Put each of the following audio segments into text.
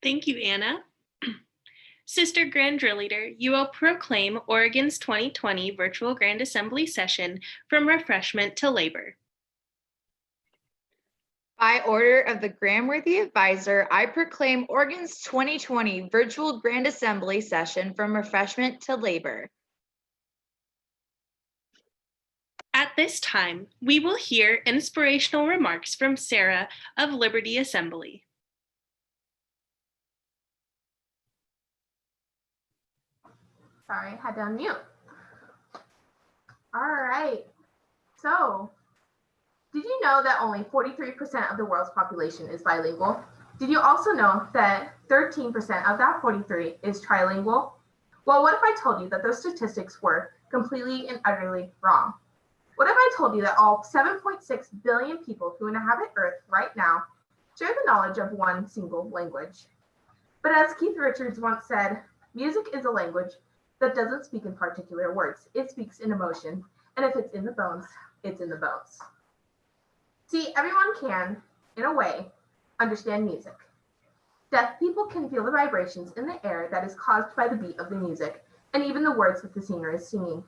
Thank you, Anna. Sister Grand Drill Leader, you will proclaim Oregon's 2020 Virtual Grand Assembly session from refreshment to labor. By order of the Grandworthy Advisor, I proclaim Oregon's 2020 Virtual Grand Assembly session from refreshment to labor. At this time, we will hear inspirational remarks from Sarah of Liberty Assembly. Sorry, I had to unmute. All right. So, did you know that only 43% of the world's population is bilingual? Did you also know that 13% of that 43 is trilingual? Well, what if I told you that those statistics were completely and utterly wrong? What if I told you that all 7.6 billion people who inhabit Earth right now share the knowledge of one single language? But as Keith Richards once said, music is a language that doesn't speak in particular words. It speaks in emotion. And if it's in the bones, it's in the bones. See, everyone can, in a way, understand music. Deaf people can feel the vibrations in the air that is caused by the beat of the music, and even the words that the singer is singing.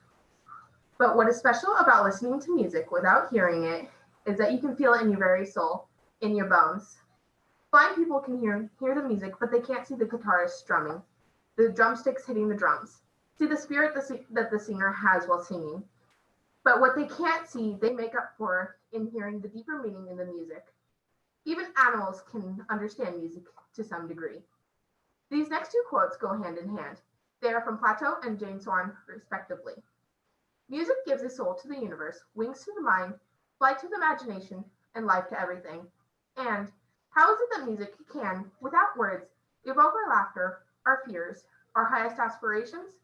But what is special about listening to music without hearing it is that you can feel it in your very soul, in your bones. Blind people can hear the music, but they can't see the guitarist strumming, the drumsticks hitting the drums. See the spirit that the singer has while singing. But what they can't see, they make up for in hearing the deeper meaning in the music. Even animals can understand music to some degree. These next two quotes go hand in hand. They are from Plato and James Swan, respectively. Music gives a soul to the universe, wings to the mind, flight to the imagination, and life to everything. And how is it that music can, without words, evoke our laughter, our fears, our highest aspirations?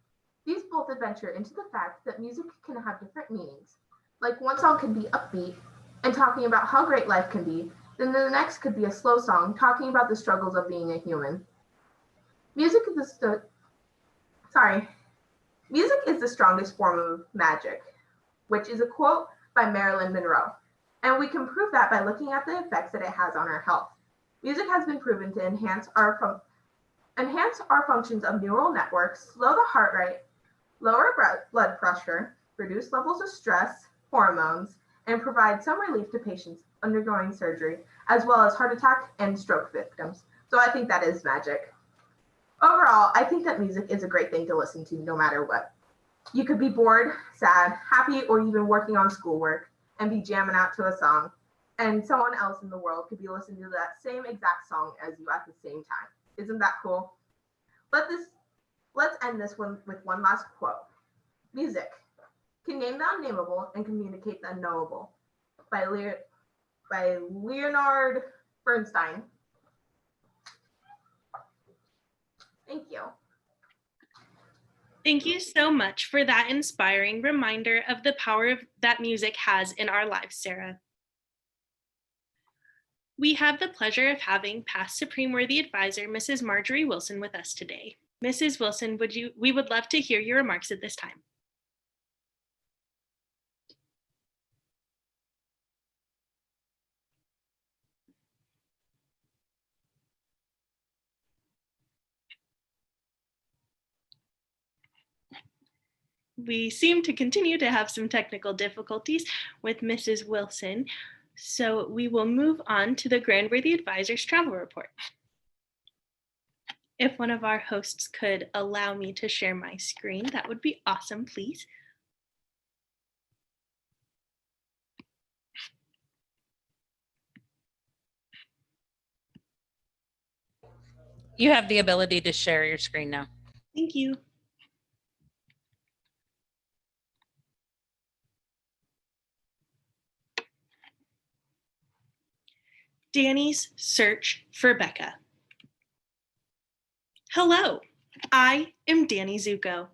These both adventure into the fact that music can have different meanings. Like one song can be upbeat and talking about how great life can be, then the next could be a slow song talking about the struggles of being a human. Music is the strongest form of magic, which is a quote by Marilyn Monroe. And we can prove that by looking at the effects that it has on our health. Music has been proven to enhance our functions of neural networks, slow the heart rate, lower blood pressure, reduce levels of stress, hormones, and provide some relief to patients undergoing surgery, as well as heart attack and stroke victims. So I think that is magic. Overall, I think that music is a great thing to listen to no matter what. You could be bored, sad, happy, or even working on schoolwork and be jamming out to a song, and someone else in the world could be listening to that same exact song as you at the same time. Isn't that cool? Let's end this one with one last quote. Music can name the unnameable and communicate the unknowable, by Leonard Bernstein. Thank you. Thank you so much for that inspiring reminder of the power that music has in our lives, Sarah. We have the pleasure of having past Supreme Worthy Advisor, Mrs. Marjorie Wilson, with us today. Mrs. Wilson, we would love to hear your remarks at this time. We seem to continue to have some technical difficulties with Mrs. Wilson, so we will move on to the Grand Worthy Advisor's travel report. If one of our hosts could allow me to share my screen, that would be awesome, please. You have the ability to share your screen now. Thank you. Danny's search for Becca. Hello, I am Danny Zuko.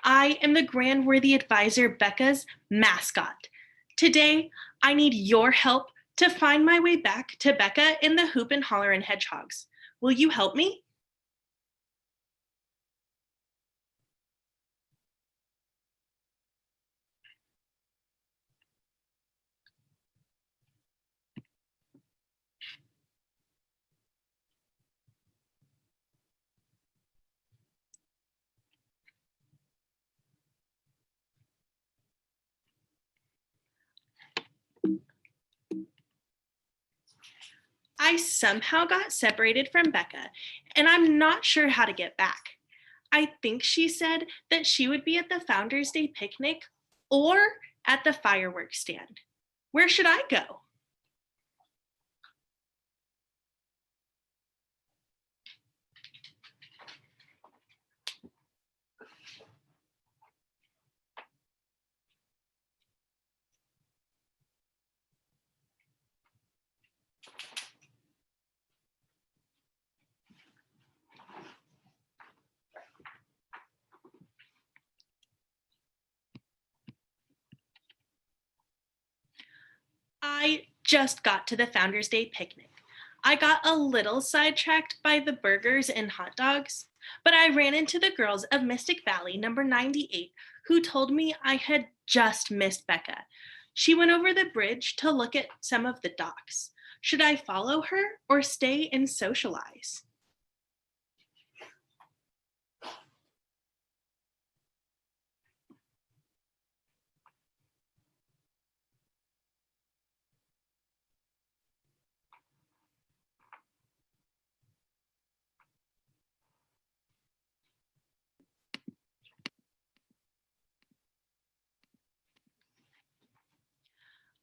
I am the Grand Worthy Advisor Becca's mascot. Today, I need your help to find my way back to Becca and the Hoop and Hollerin' Hedgehogs. Will you help me? I somehow got separated from Becca, and I'm not sure how to get back. I think she said that she would be at the Founders Day picnic or at the fireworks stand. Where should I go? I just got to the Founders Day picnic. I got a little sidetracked by the burgers and hot dogs, but I ran into the girls of Mystic Valley number 98 who told me I had just missed Becca. She went over the bridge to look at some of the docks. Should I follow her or stay and socialize?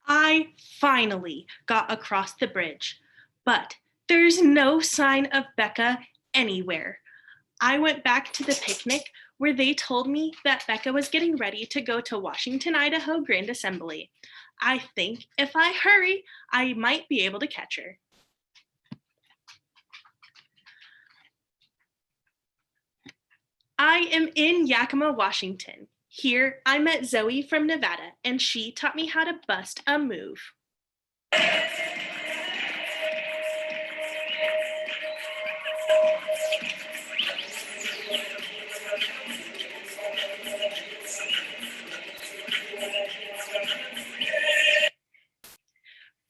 I finally got across the bridge, but there's no sign of Becca anywhere. I went back to the picnic where they told me that Becca was getting ready to go to Washington, Idaho Grand Assembly. I think if I hurry, I might be able to catch her. I am in Yakima, Washington. Here, I met Zoe from Nevada, and she taught me how to bust a move.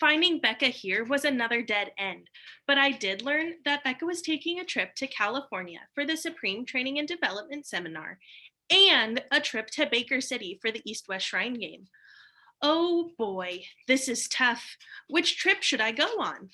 Finding Becca here was another dead end, but I did learn that Becca was taking a trip to California for the Supreme Training and Development Seminar and a trip to Baker City for the East-West Shrine Game. Oh boy, this is tough. Which trip should I go on?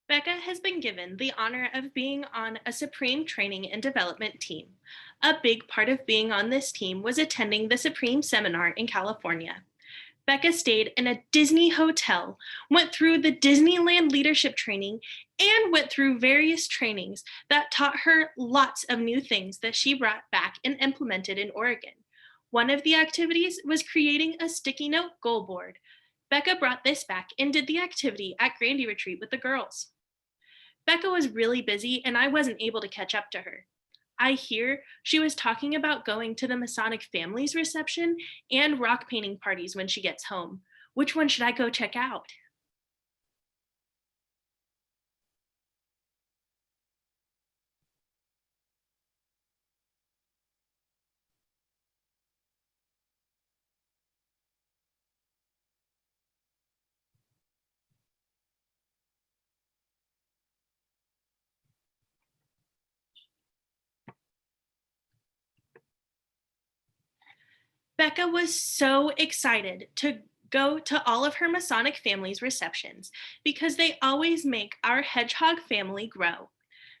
Becca has been given the honor of being on a Supreme Training and Development team. A big part of being on this team was attending the Supreme Seminar in California. Becca stayed in a Disney hotel, went through the Disneyland leadership training, and went through various trainings that taught her lots of new things that she brought back and implemented in Oregon. One of the activities was creating a sticky note goal board. Becca brought this back and did the activity at Grandy Retreat with the girls. Becca was really busy and I wasn't able to catch up to her. I hear she was talking about going to the Masonic Families reception and rock painting parties when she gets home. Which one should I go check out? Becca was so excited to go to all of her Masonic Families receptions because they always make our hedgehog family grow.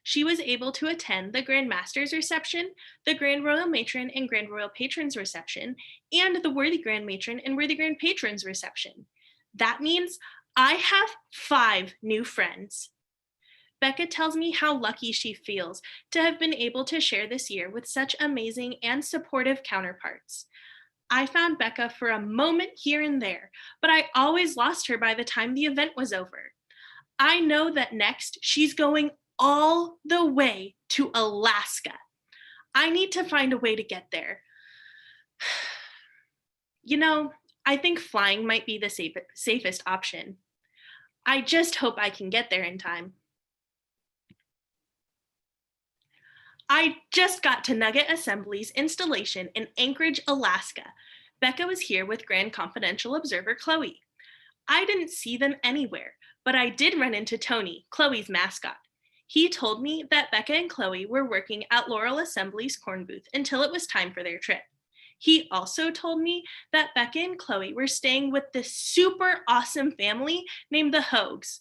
She was able to attend the Grand Master's reception, the Grand Royal Matron and Grand Royal Patrons reception, and the Worthy Grand Matron and Worthy Grand Patrons reception. That means I have 5 new friends. Becca tells me how lucky she feels to have been able to share this year with such amazing and supportive counterparts. I found Becca for a moment here and there, but I always lost her by the time the event was over. I know that next she's going all the way to Alaska. I need to find a way to get there. You know, I think flying might be the safest option. I just hope I can get there in time. I just got to Nugget Assembly's installation in Anchorage, Alaska. Becca was here with Grand Confidential Observer Chloe. I didn't see them anywhere, but I did run into Tony, Chloe's mascot. He told me that Becca and Chloe were working at Laurel Assembly's corn booth until it was time for their trip. He also told me that Becca and Chloe were staying with this super awesome family named the Hogues.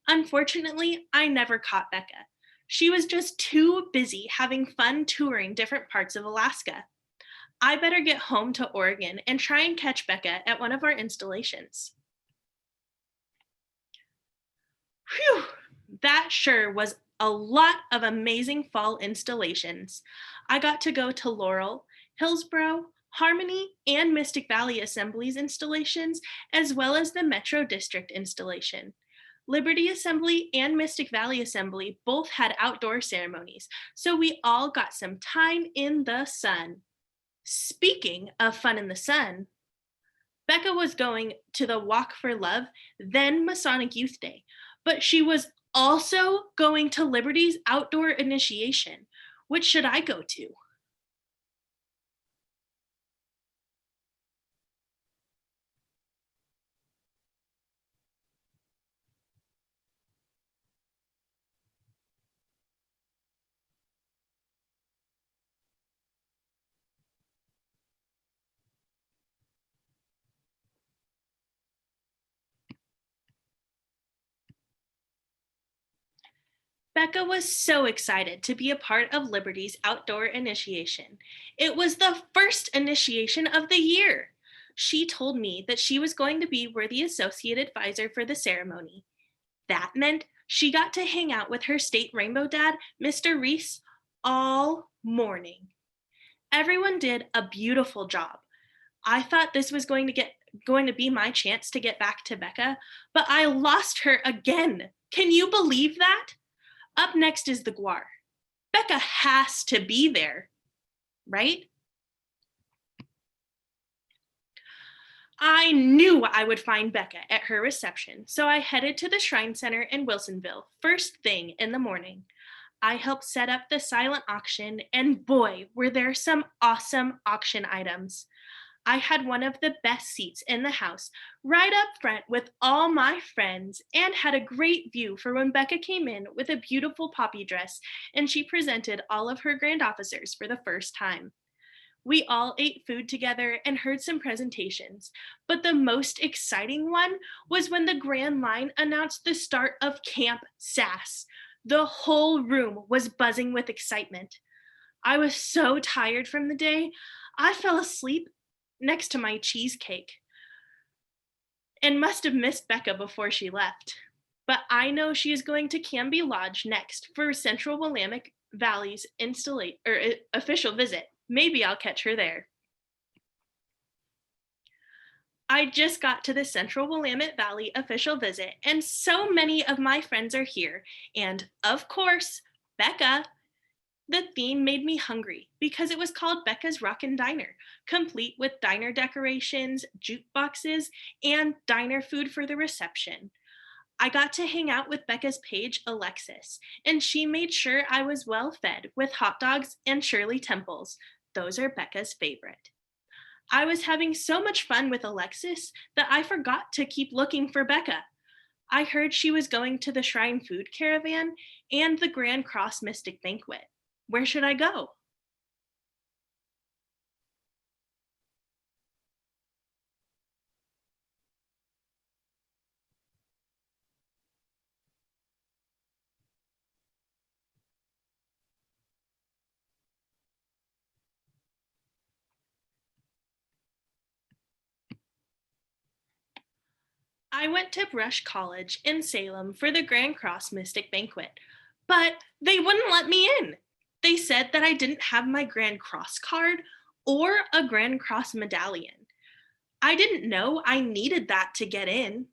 Unfortunately, I never caught Becca. She was just too busy having fun touring different parts of Alaska. I better get home to Oregon and try and catch Becca at one of our installations. Whew, that sure was a lot of amazing fall installations. I got to go to Laurel, Hillsboro, Harmony, and Mystic Valley Assemblies installations, as well as the Metro District installation. Liberty Assembly and Mystic Valley Assembly both had outdoor ceremonies, so we all got some time in the sun. Speaking of fun in the sun, Becca was going to the Walk for Love, then Masonic Youth Day, but she was also going to Liberty's outdoor initiation. Which should I go to? Becca was so excited to be a part of Liberty's outdoor initiation. It was the first initiation of the year. She told me that she was going to be worthy associate advisor for the ceremony. That meant she got to hang out with her state rainbow dad, Mr. Reese, all morning. Everyone did a beautiful job. I thought this was going to be my chance to get back to Becca, but I lost her again. Can you believe that? Up next is the Guar. Becca has to be there, right? I knew I would find Becca at her reception, so I headed to the Shrine Center in Wilsonville first thing in the morning. I helped set up the silent auction, and boy, were there some awesome auction items. I had one of the best seats in the house, right up front with all my friends, and had a great view for when Becca came in with a beautiful poppy dress and she presented all of her grand officers for the first time. We all ate food together and heard some presentations, but the most exciting one was when the Grand Line announced the start of Camp SAS. The whole room was buzzing with excitement. I was so tired from the day, I fell asleep next to my cheesecake and must have missed Becca before she left. But I know she is going to Canby Lodge next for Central Willamette Valley's official visit. Maybe I'll catch her there. I just got to the Central Willamette Valley official visit, and so many of my friends are here. And of course, Becca. The theme made me hungry because it was called Becca's Rockin' Diner, complete with diner decorations, jukeboxes, and diner food for the reception. I got to hang out with Becca's page, Alexis, and she made sure I was well fed with hot dogs and Shirley Temples. Those are Becca's favorite. I was having so much fun with Alexis that I forgot to keep looking for Becca. I heard she was going to the Shrine Food Caravan and the Grand Cross Mystic Banquet. Where should I go? I went to Brush College in Salem for the Grand Cross Mystic Banquet, but they wouldn't let me in. They said that I didn't have my Grand Cross card or a Grand Cross medallion. I didn't know I needed that to get in.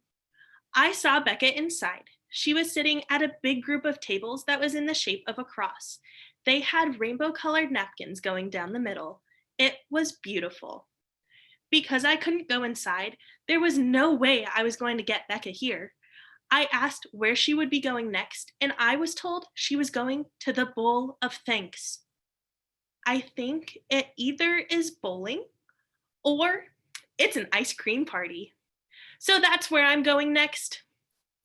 I saw Becca inside. She was sitting at a big group of tables that was in the shape of a cross. They had rainbow-colored napkins going down the middle. It was beautiful. Because I couldn't go inside, there was no way I was going to get Becca here. I asked where she would be going next, and I was told she was going to the Bowl of Thanks. I think it either is bowling or it's an ice cream party. So that's where I'm going next.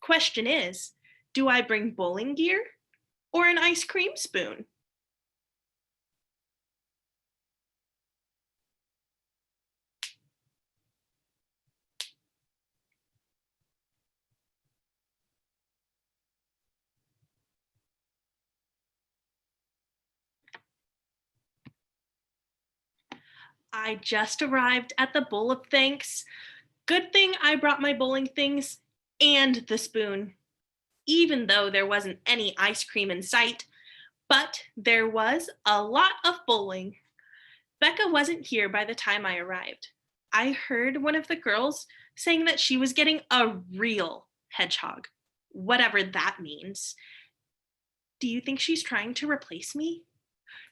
Question is, do I bring bowling gear or an ice cream spoon? I just arrived at the Bowl of Thanks. Good thing I brought my bowling things and the spoon, even though there wasn't any ice cream in sight, but there was a lot of bowling. Becca wasn't here by the time I arrived. I heard one of the girls saying that she was getting a real hedgehog, whatever that means. Do you think she's trying to replace me?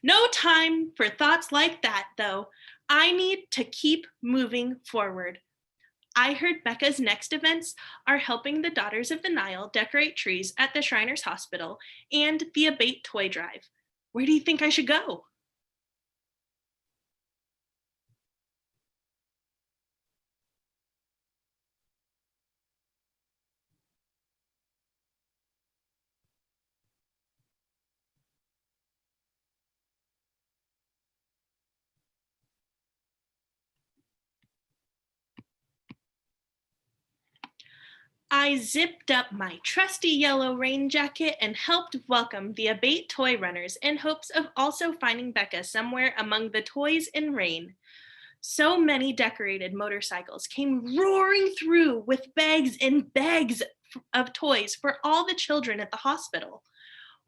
No time for thoughts like that, though. I need to keep moving forward. I heard Becca's next events are helping the Daughters of the Nile decorate trees at the Shriners Hospital and the Abate Toy Drive. Where do you think I should go? I zipped up my trusty yellow rain jacket and helped welcome the Abate toy runners in hopes of also finding Becca somewhere among the toys and rain. So many decorated motorcycles came roaring through with bags and bags of toys for all the children at the hospital.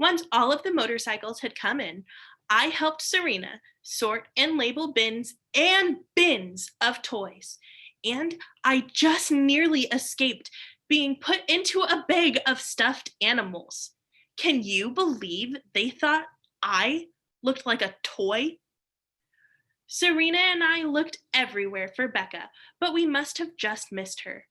Once all of the motorcycles had come in, I helped Serena sort and label bins and bins of toys. And I just nearly escaped being put into a bag of stuffed animals. Can you believe they thought I looked like a toy? Serena and I looked everywhere for Becca, but we must have just missed her.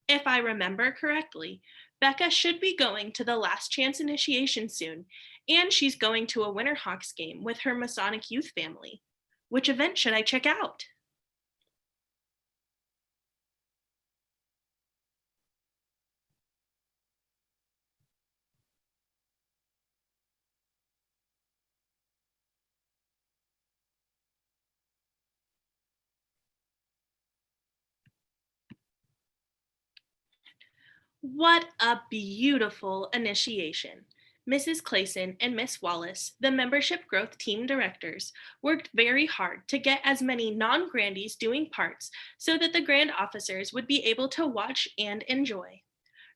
If I remember correctly, Becca should be going to the Last Chance initiation soon, and she's going to a Winterhawks game with her Masonic youth family. Which event should I check out? What a beautiful initiation. Mrs. Clayson and Miss Wallace, the membership growth team directors, worked very hard to get as many non-grandies doing parts so that the grand officers would be able to watch and enjoy.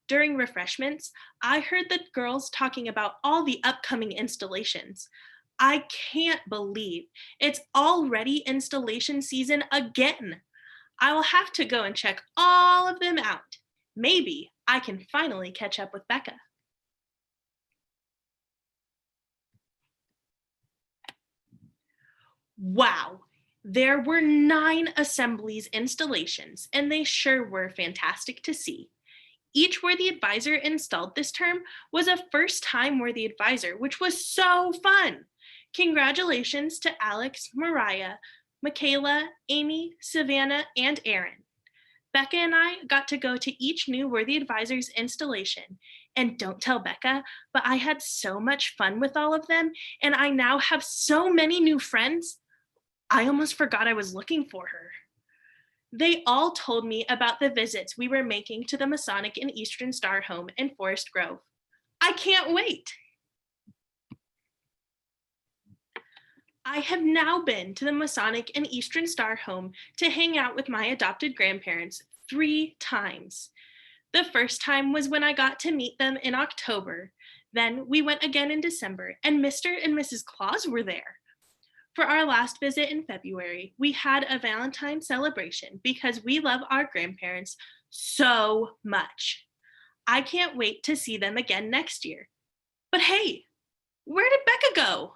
During refreshments, I heard the girls talking about all the upcoming installations. I can't believe it's already installation season again. I will have to go and check all of them out. Maybe I can finally catch up with Becca. Wow, there were 9 assemblies installations, and they sure were fantastic to see. Each Worthy Advisor installed this term was a first-time Worthy Advisor, which was so fun. Congratulations to Alex, Mariah, Michaela, Amy, Savannah, and Aaron. Becca and I got to go to each new Worthy Advisor's installation. And don't tell Becca, but I had so much fun with all of them, and I now have so many new friends. I almost forgot I was looking for her. They all told me about the visits we were making to the Masonic and Eastern Star home in Forest Grove. I can't wait. I have now been to the Masonic and Eastern Star home to hang out with my adopted grandparents 3 times. The first time was when I got to meet them in October. Then we went again in December, and Mr. and Mrs. Claus were there. For our last visit in February, we had a Valentine's celebration because we love our grandparents so much. I can't wait to see them again next year. But hey, where did Becca go?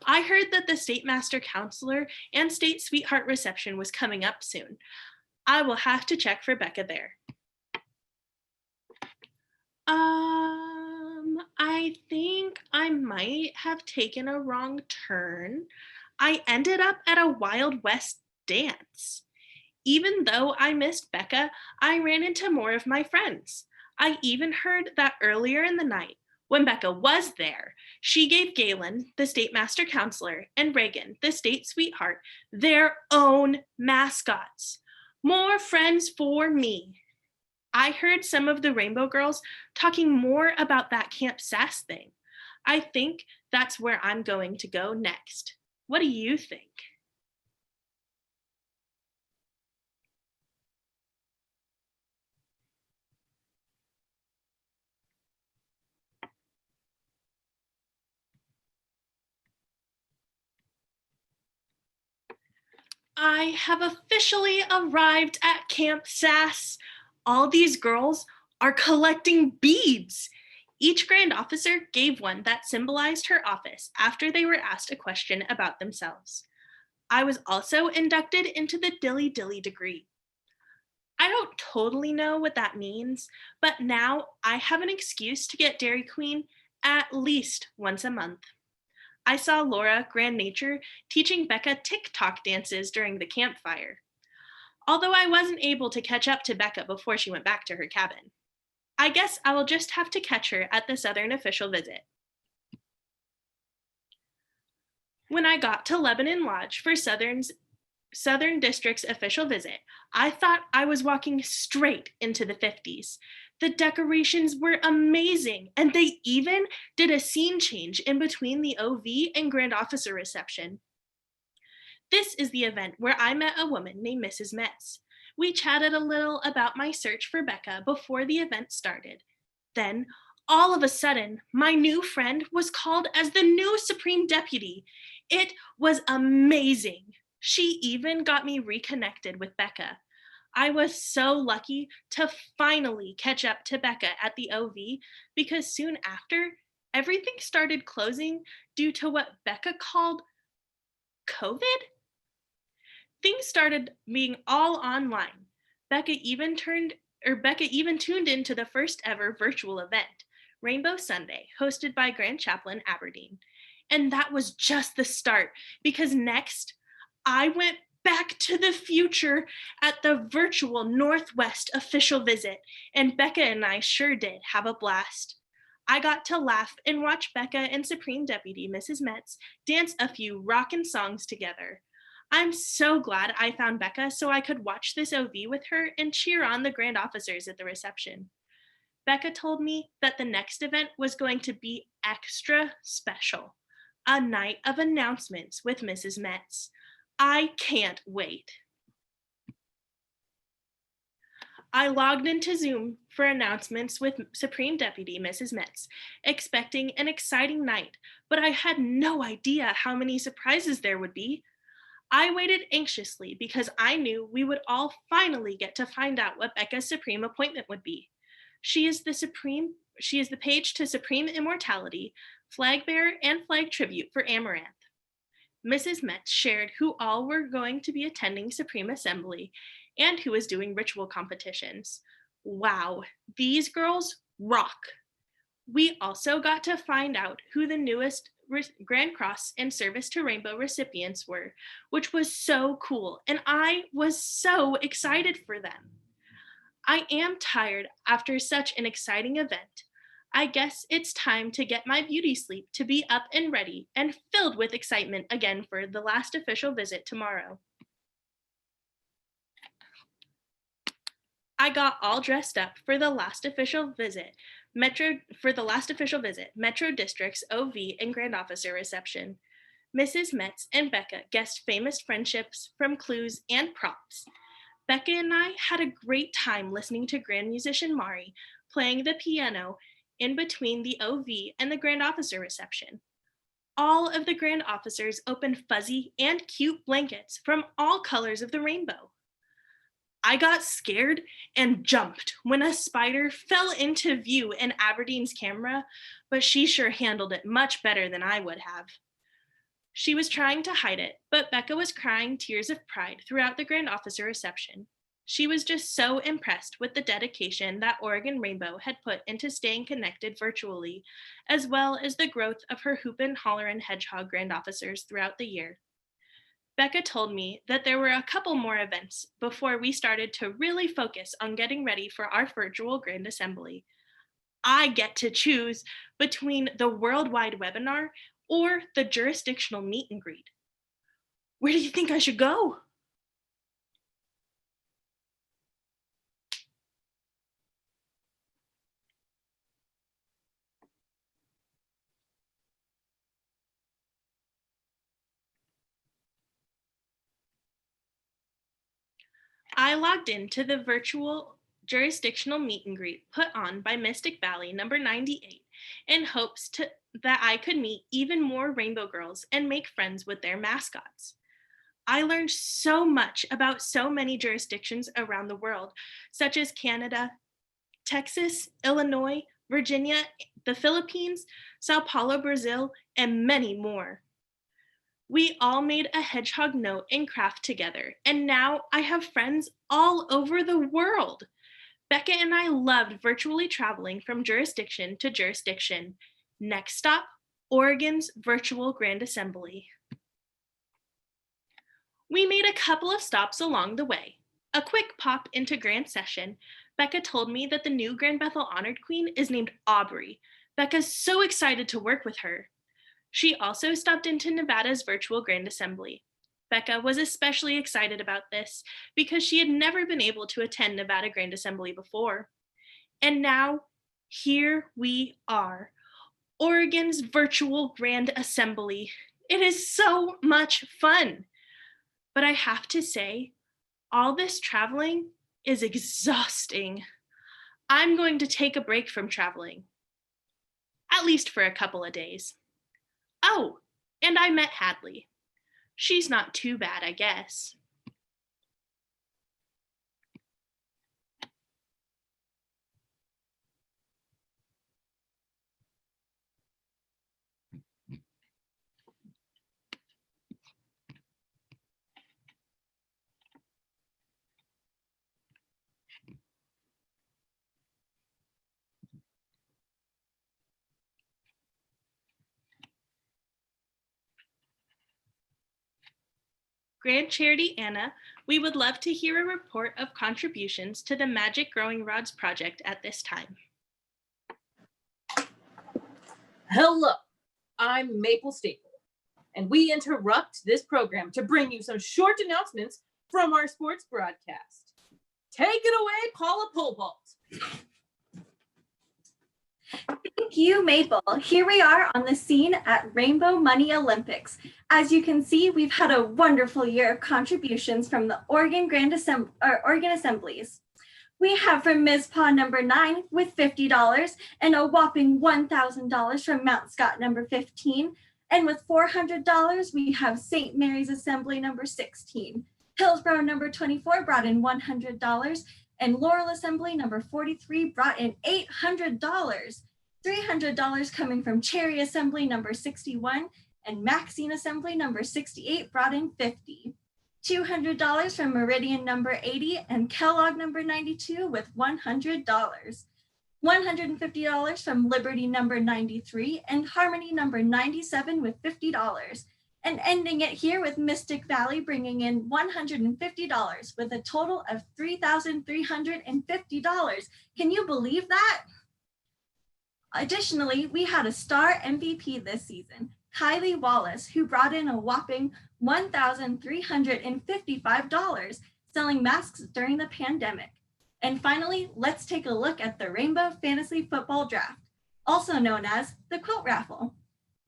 I heard that the State Master Counselor and State Sweetheart reception was coming up soon. I will have to check for Becca there. I think I might have taken a wrong turn. I ended up at a Wild West dance. Even though I missed Becca, I ran into more of my friends. I even heard that earlier in the night, when Becca was there, she gave Galen, the state master counselor, and Reagan, the state sweetheart, their own mascots. More friends for me. I heard some of the Rainbow Girls talking more about that Camp Sass thing. I think that's where I'm going to go next. What do you think? I have officially arrived at Camp Sass. All these girls are collecting beads. Each grand officer gave one that symbolized her office after they were asked a question about themselves. I was also inducted into the Dilly Dilly degree. I don't totally know what that means, but now I have an excuse to get Dairy Queen at least once a month. I saw Laura, Grand Nature, teaching Becca TikTok dances during the campfire, although I wasn't able to catch up to Becca before she went back to her cabin. I guess I will just have to catch her at the Southern official visit. When I got to Lebanon Lodge for Southern District's official visit, I thought I was walking straight into the 50s. The decorations were amazing, and they even did a scene change in between the OV and Grand Officer reception. This is the event where I met a woman named Mrs. Metz. We chatted a little about my search for Becca before the event started. Then, all of a sudden, my new friend was called as the new Supreme Deputy. It was amazing. She even got me reconnected with Becca. I was so lucky to finally catch up to Becca at the OV because soon after, everything started closing due to what Becca called COVID. Things started being all online. Becca even tuned into the first ever virtual event, Rainbow Sunday, hosted by Grand Chaplain Aberdeen. And that was just the start because next I went back to the future at the virtual Northwest official visit, and Becca and I sure did have a blast. I got to laugh and watch Becca and Supreme Deputy Mrs. Metz dance a few rockin' songs together. I'm so glad I found Becca so I could watch this OV with her and cheer on the grand officers at the reception. Becca told me that the next event was going to be extra special, a night of announcements with Mrs. Metz. I can't wait. I logged into Zoom for announcements with Supreme Deputy Mrs. Metz, expecting an exciting night, but I had no idea how many surprises there would be. I waited anxiously because I knew we would all finally get to find out what Becca's supreme appointment would be. She is the page to Supreme Immortality, flag bearer, and flag tribute for Amaranth. Mrs. Metz shared who all were going to be attending Supreme Assembly and who was doing ritual competitions. Wow, these girls rock. We also got to find out who the newest Grand Cross and Service to Rainbow recipients were, which was so cool, and I was so excited for them. I am tired after such an exciting event. I guess it's time to get my beauty sleep to be up and ready and filled with excitement again for the last official visit tomorrow. I got all dressed up for the last official visit, Metro District's OV and Grand Officer reception. Mrs. Metz and Becca guessed famous friendships from clues and props. Becca and I had a great time listening to Grand Musician Mari playing the piano in between the OV and the Grand Officer reception. All of the Grand Officers opened fuzzy and cute blankets from all colors of the rainbow. I got scared and jumped when a spider fell into view in Aberdeen's camera, but she sure handled it much better than I would have. She was trying to hide it, but Becca was crying tears of pride throughout the Grand Officer reception. She was just so impressed with the dedication that Oregon Rainbow had put into staying connected virtually, as well as the growth of her Hoopin' Hollerin' Hedgehog Grand Officers throughout the year. Becca told me that there were a couple more events before we started to really focus on getting ready for our virtual Grand Assembly. I get to choose between the worldwide webinar or the jurisdictional meet and greet. Where do you think I should go? I logged into the virtual jurisdictional meet and greet put on by Mystic Valley number 98 in hopes that I could meet even more Rainbow Girls and make friends with their mascots. I learned so much about so many jurisdictions around the world, such as Canada, Texas, Illinois, Virginia, the Philippines, Sao Paulo, Brazil, and many more. We all made a hedgehog note and craft together, and now I have friends all over the world. Becca and I loved virtually traveling from jurisdiction to jurisdiction. Next stop, Oregon's virtual Grand Assembly. We made a couple of stops along the way. A quick pop into Grand Session. Becca told me that the new Grand Bethel Honored Queen is named Aubrey. Becca's so excited to work with her. She also stopped into Nevada's virtual Grand Assembly. Becca was especially excited about this because she had never been able to attend Nevada Grand Assembly before. And now, here we are, Oregon's virtual Grand Assembly. It is so much fun. But I have to say, all this traveling is exhausting. I'm going to take a break from traveling, at least for a couple of days. Oh, and I met Hadley. She's not too bad, I guess. Grand Charity Anna, we would love to hear a report of contributions to the Magic Growing Rods project at this time. Hello, I'm Maple Staple, and we interrupt this program to bring you some short announcements from our sports broadcast. Take it away, Paula Polbolt. Thank you, Maple. Here we are on the scene at Rainbow Money Olympics. As you can see, we've had a wonderful year of contributions from the Oregon Oregon Assemblies. We have from Ms. Paw number 9 with $50 and a whopping $1,000 from Mount Scott number 15. And with $400, we have St. Mary's Assembly number 16. Hillsborough number 24 brought in $100 and Laurel Assembly number 43 brought in $800. $300 coming from Cherry Assembly number 61 and Maxine Assembly number 68 brought in $50. $200 from Meridian number 80 and Kellogg number 92 with $100. $150 from Liberty number 93 and Harmony number 97 with $50. And ending it here with Mystic Valley bringing in $150 with a total of $3,350. Can you believe that? Additionally, we had a star MVP this season, Kylie Wallace, who brought in a whopping $1,355 selling masks during the pandemic. And finally, let's take a look at the Rainbow Fantasy Football Draft, also known as the Quilt Raffle.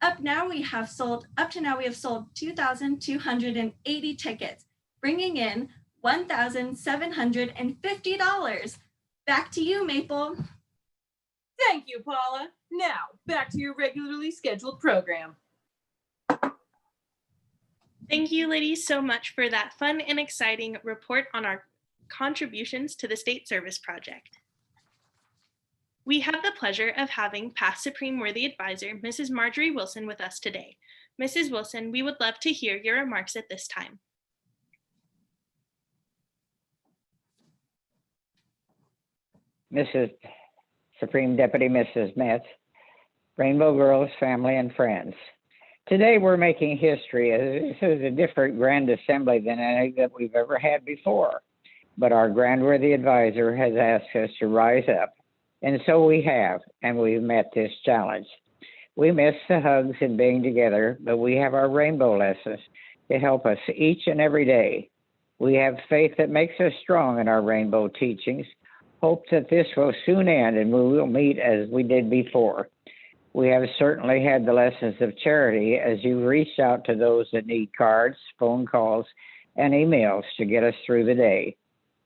Up to now we have sold 2,280 tickets, bringing in $1,750. Back to you, Maple. Thank you, Paula. Now, back to your regularly scheduled program. Thank you, ladies, so much for that fun and exciting report on our contributions to the State Service Project. We have the pleasure of having past Supreme Worthy Advisor, Mrs. Marjorie Wilson, with us today. Mrs. Wilson, we would love to hear your remarks at this time. Mrs. Supreme Deputy Mrs. Metz, Rainbow Girls, family, and friends. Today we're making history. This is a different Grand Assembly than any that we've ever had before. But our Grandworthy Advisor has asked us to rise up. And so we have, and we've met this challenge. We miss the hugs and being together, but we have our rainbow lessons to help us each and every day. We have faith that makes us strong in our rainbow teachings, hope that this will soon end and we will meet as we did before. We have certainly had the lessons of charity as you reached out to those that need cards, phone calls, and emails to get us through the day.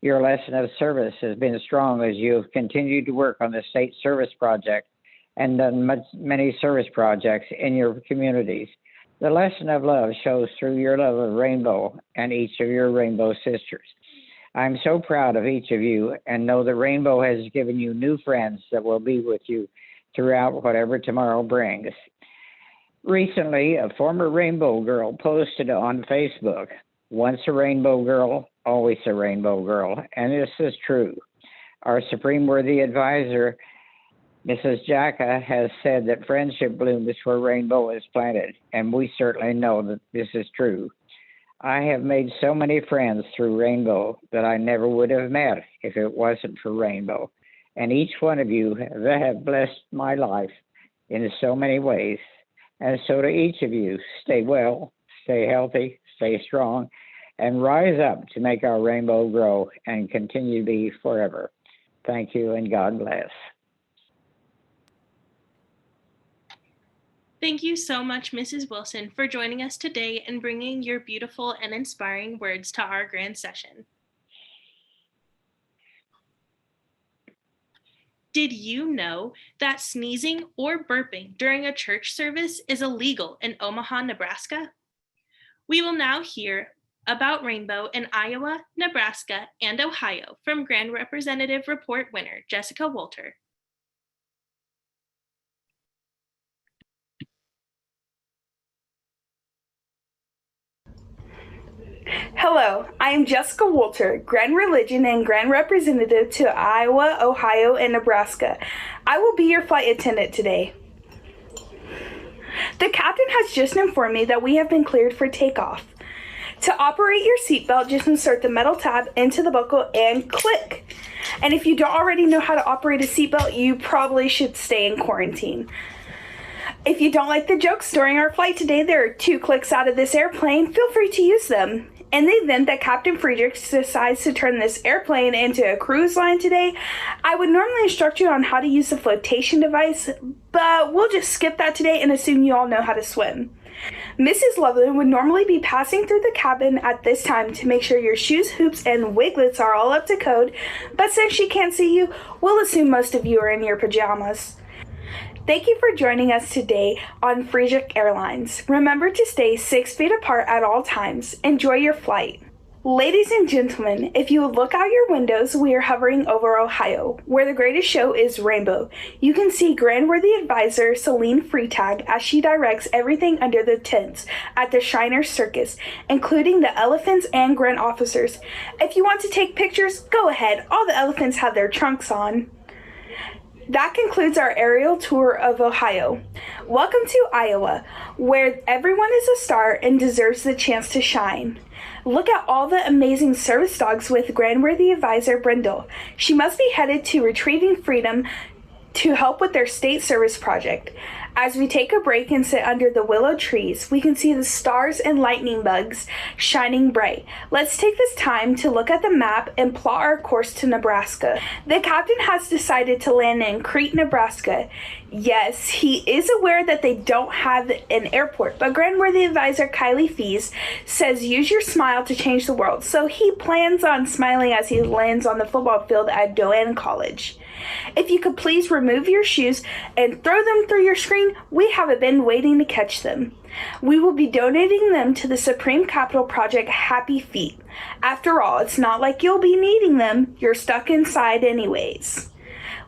Your lesson of service has been strong as you have continued to work on the state service project and done many service projects in your communities. The lesson of love shows through your love of rainbow and each of your rainbow sisters. I'm so proud of each of you and know the rainbow has given you new friends that will be with you throughout whatever tomorrow brings. Recently, a former rainbow girl posted on Facebook, "Once a rainbow girl, always a rainbow girl," and this is true. Our Supreme Worthy Advisor, Mrs. Jacka, has said that friendship blooms where rainbow is planted, and we certainly know that this is true. I have made so many friends through Rainbow that I never would have met if it wasn't for Rainbow. And each one of you have blessed my life in so many ways. And so to each of you, stay well, stay healthy, stay strong, and rise up to make our rainbow grow and continue to be forever. Thank you and God bless. Thank you so much, Mrs. Wilson, for joining us today and bringing your beautiful and inspiring words to our grand session. Did you know that sneezing or burping during a church service is illegal in Omaha, Nebraska? We will now hear about Rainbow in Iowa, Nebraska, and Ohio from Grand Representative Report winner Jessica Wolter. Hello, I am Jessica Wolter, Grand Religion and Grand Representative to Iowa, Ohio, and Nebraska. I will be your flight attendant today. The captain has just informed me that we have been cleared for takeoff. To operate your seatbelt, just insert the metal tab into the buckle and click. And if you don't already know how to operate a seatbelt, you probably should stay in quarantine. If you don't like the jokes during our flight today, there are 2 clicks out of this airplane. Feel free to use them. In the event that Captain Friedrichs decides to turn this airplane into a cruise line today, I would normally instruct you on how to use the flotation device, but we'll just skip that today and assume you all know how to swim. Mrs. Loveland would normally be passing through the cabin at this time to make sure your shoes, hoops, and wiglets are all up to code, but since she can't see you, we'll assume most of you are in your pajamas. Thank you for joining us today on Friedrich Airlines. Remember to stay 6 feet apart at all times. Enjoy your flight. Ladies and gentlemen, if you look out your windows, we are hovering over Ohio, where the greatest show is Rainbow. You can see Grandworthy Advisor Celine Freitag as she directs everything under the tents at the Shiner Circus, including the elephants and grand officers. If you want to take pictures, go ahead. All the elephants have their trunks on. That concludes our aerial tour of Ohio. Welcome to Iowa, where everyone is a star and deserves the chance to shine. Look at all the amazing service dogs with Grandworthy Advisor Brindle. She must be headed to Retrieving Freedom to help with their state service project. As we take a break and sit under the willow trees, we can see the stars and lightning bugs shining bright. Let's take this time to look at the map and plot our course to Nebraska. The captain has decided to land in Crete, Nebraska. Yes, he is aware that they don't have an airport, but Grandworthy Advisor Kylie Fees says use your smile to change the world, so he plans on smiling as he lands on the football field at Doane College. If you could please remove your shoes and throw them through your screen, we have been waiting to catch them. We will be donating them to the Supreme Capital Project Happy Feet. After all, it's not like you'll be needing them, you're stuck inside anyways.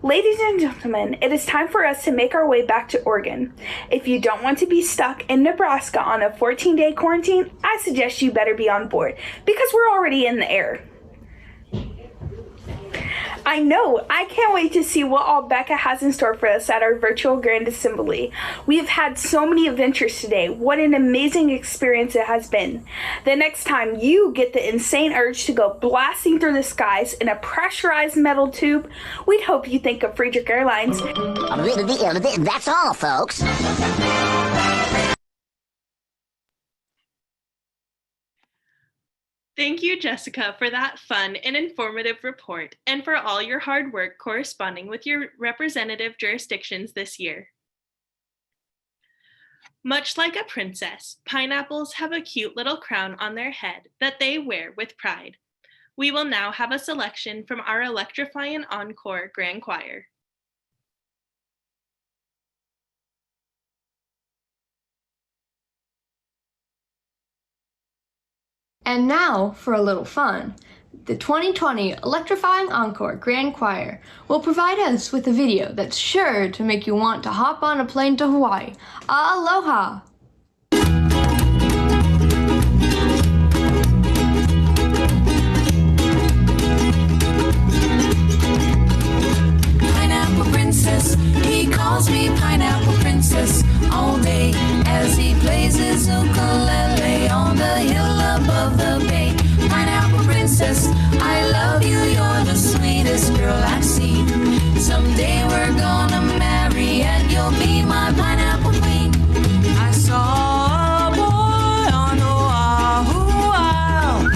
Ladies and gentlemen, it is time for us to make our way back to Oregon. If you don't want to be stuck in Nebraska on a 14-day quarantine, I suggest you better be on board because we're already in the air. I know. I can't wait to see what all Becca has in store for us at our virtual Grand Assembly. We have had so many adventures today. What an amazing experience it has been. The next time you get the insane urge to go blasting through the skies in a pressurized metal tube, we'd hope you think of Friedrich Airlines. That's all, folks. Thank you, Jessica, for that fun and informative report and for all your hard work corresponding with your representative jurisdictions this year. Much like a princess, pineapples have a cute little crown on their head that they wear with pride. We will now have a selection from our Electrifying Encore Grand Choir. And now, for a little fun, the 2020 Electrifying Encore Grand Choir will provide us with a video that's sure to make you want to hop on a plane to Hawaii. Aloha! Pineapple Princess, he calls me Pineapple Princess all day as he plays his ukulele on the hill above the bay. Pineapple Princess, I love you, you're the sweetest girl I've seen. Someday we're gonna marry and you'll be my pineapple queen. I saw a boy on Oahu Isle,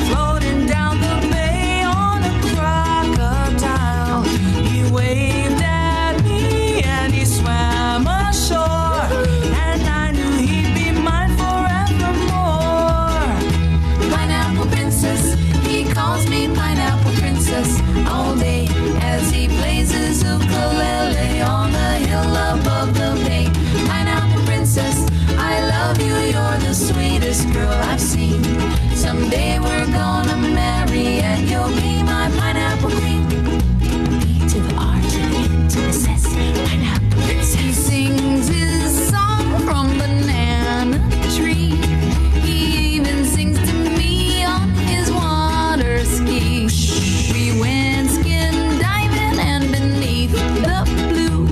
floating down the bay on a crocodile. He waved at me and he swam ashore, and I knew he'd be mine forevermore. Pineapple Princess, he calls me Pineapple Princess all day as he plays his ukulele on the hill above the bay. Pineapple Princess, I love you, you're the sweetest girl I've seen. Someday we're gonna marry and you'll be my pineapple queen. B to the R to the N to the S, Pineapple Princess. He sings his song from Banana Tree. He even sings to me on his water ski. We went skin diving and beneath the blue,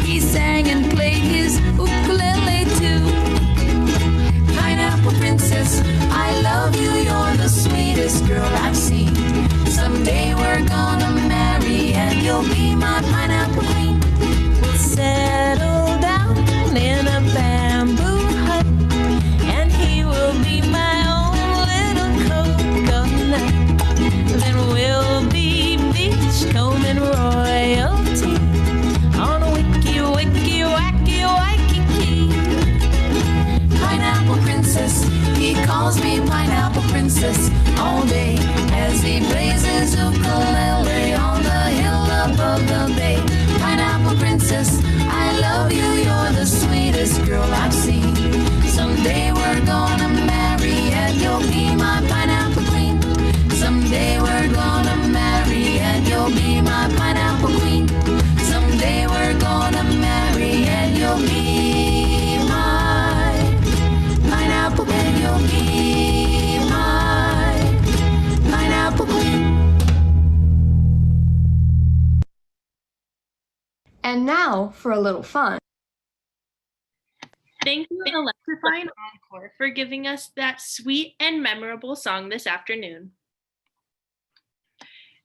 he sang and played his ukulele too. Pineapple Princess, I love you, you're the sweetest girl I've seen. Someday we're gonna marry and you'll be my pineapple queen. We'll settle down in a bamboo hut, and he will be my own little coconut. Then we'll be beachcombing royalty on a wicky, wicky, wacky, waikiki. Pineapple Princess, he calls me Pineapple Princess all day as he plays his ukulele on the hill above the bay. Pineapple Princess, I love you, you're the sweetest girl I've seen. Someday we're gonna marry and you'll be my pineapple queen. Someday we're gonna marry and you'll be my pineapple queen. Someday we're gonna marry and you'll be my pineapple and you'll be my pineapple queen. And now, for a little fun. Thank you, Electrifying Encore, for giving us that sweet and memorable song this afternoon.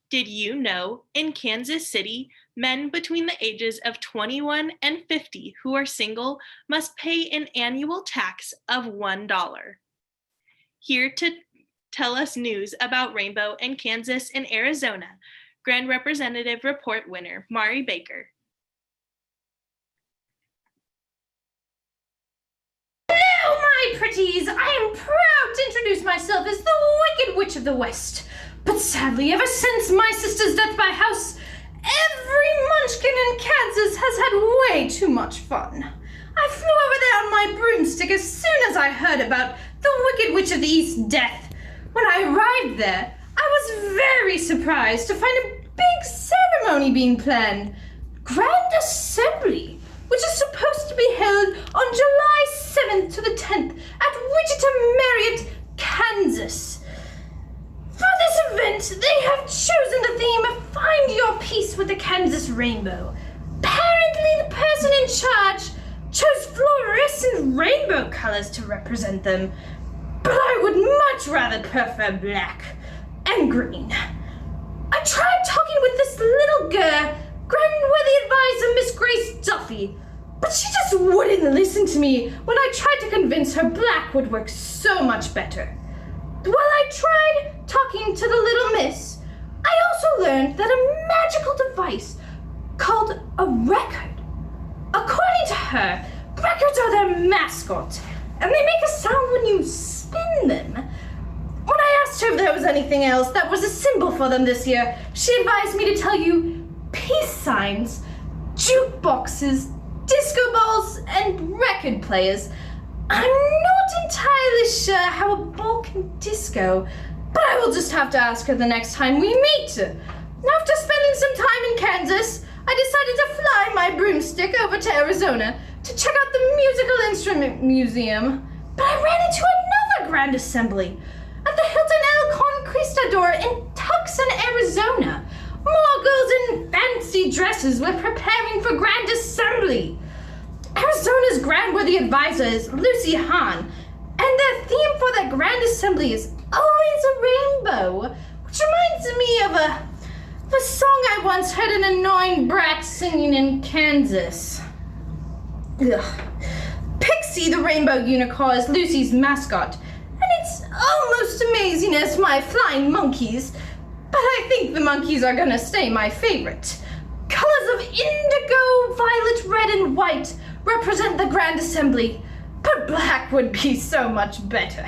Did you know in Kansas City, men between the ages of 21 and 50 who are single must pay an annual tax of $1? Here to tell us news about Rainbow and Kansas and Arizona, Grand Representative Report winner, Mari Baker. Hello, my pretties! I am proud to introduce myself as the Wicked Witch of the West. But sadly, ever since my sister's death by house, every munchkin in Kansas has had way too much fun. I flew over there on my broomstick as soon as I heard about the Wicked Witch of the East's death. When I arrived there, I was very surprised to find a big ceremony being planned. Grand Assembly, which is supposed to be held on July 7th to the 10th at Wichita Marriott, Kansas. For this event, they have chosen the theme of Find piece with the Kansas rainbow. Apparently, the person in charge chose fluorescent rainbow colors to represent them, but I would much rather prefer black and green. I tried talking with this little girl, Grandworthy advisor Miss Grace Duffy, but she just wouldn't listen to me when I tried to convince her black would work so much better. While I tried talking to the little miss, I also learned that a magical device called a record. According to her, records are their mascot, and they make a sound when you spin them. When I asked her if there was anything else that was a symbol for them this year, she advised me to tell you peace signs, jukeboxes, disco balls, and record players. I'm not entirely sure how a ball can disco, but I will just have to ask her the next time we meet. After spending some time in Kansas, I decided to fly my broomstick over to Arizona to check out the Musical Instrument Museum. But I ran into another Grand Assembly at the Hilton El Conquistador in Tucson, Arizona. More girls in fancy dresses were preparing for Grand Assembly. Arizona's Grandworthy advisor is Lucy Hahn, and their theme for their Grand Assembly is always a rainbow, which reminds me of a song I once heard an annoying brat singing in Kansas. Ugh. Pixie the rainbow unicorn is Lucy's mascot, and it's almost amazing as my flying monkeys, but I think the monkeys are gonna stay my favorite. Colors of indigo, violet, red, and white represent the Grand Assembly, but black would be so much better.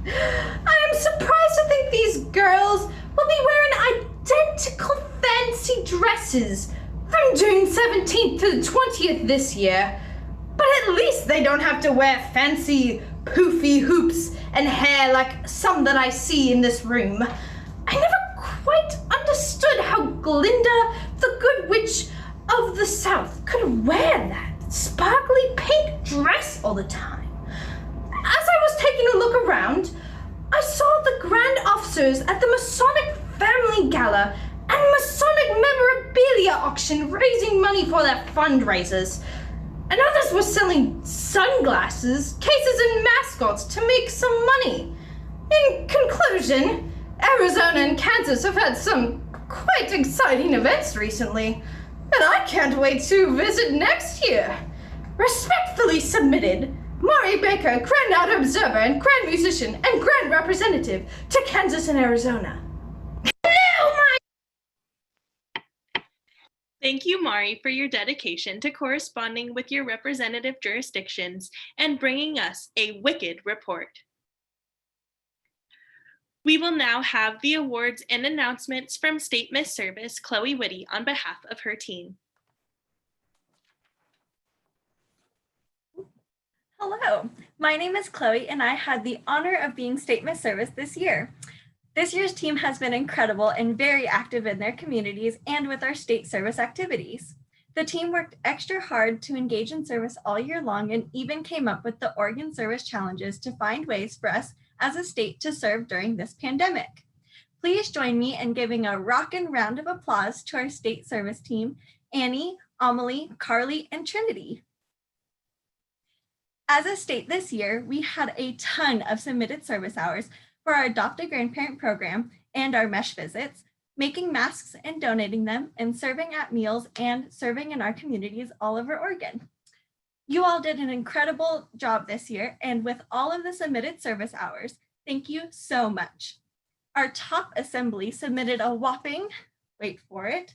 I am surprised to think these girls will be wearing identical fancy dresses from June 17th to the 20th this year, but at least they don't have to wear fancy poofy hoops and hair like some that I see in this room. I never quite understood how Glinda, the Good Witch of the South, could wear that sparkly pink dress all the time. As I was taking a look around, I saw the grand officers at the Masonic Family Gala and Masonic Memorabilia Auction raising money for their fundraisers. And others were selling sunglasses, cases, and mascots to make some money. In conclusion, Arizona and Kansas have had some quite exciting events recently, and I can't wait to visit next year. Respectfully submitted, Maury Baker, Grand Art Observer and Grand Musician and Grand Representative to Kansas and Arizona. Thank you, Mari, for your dedication to corresponding with your representative jurisdictions and bringing us a wicked report. We will now have the awards and announcements from State Miss Service Chloe Whitty on behalf of her team. Hello, my name is Chloe and I had the honor of being State Miss Service this year. This year's team has been incredible and very active in their communities and with our state service activities. The team worked extra hard to engage in service all year long and even came up with the Oregon Service Challenges to find ways for us as a state to serve during this pandemic. Please join me in giving a rockin' round of applause to our state service team, Annie, Amelie, Carly, and Trinity. As a state this year, we had a ton of submitted service hours for our Adopt a Grandparent program and our mesh visits, making masks and donating them, and serving at meals and serving in our communities all over Oregon. You all did an incredible job this year, and with all of the submitted service hours, thank you so much. Our top assembly submitted a whopping, wait for it,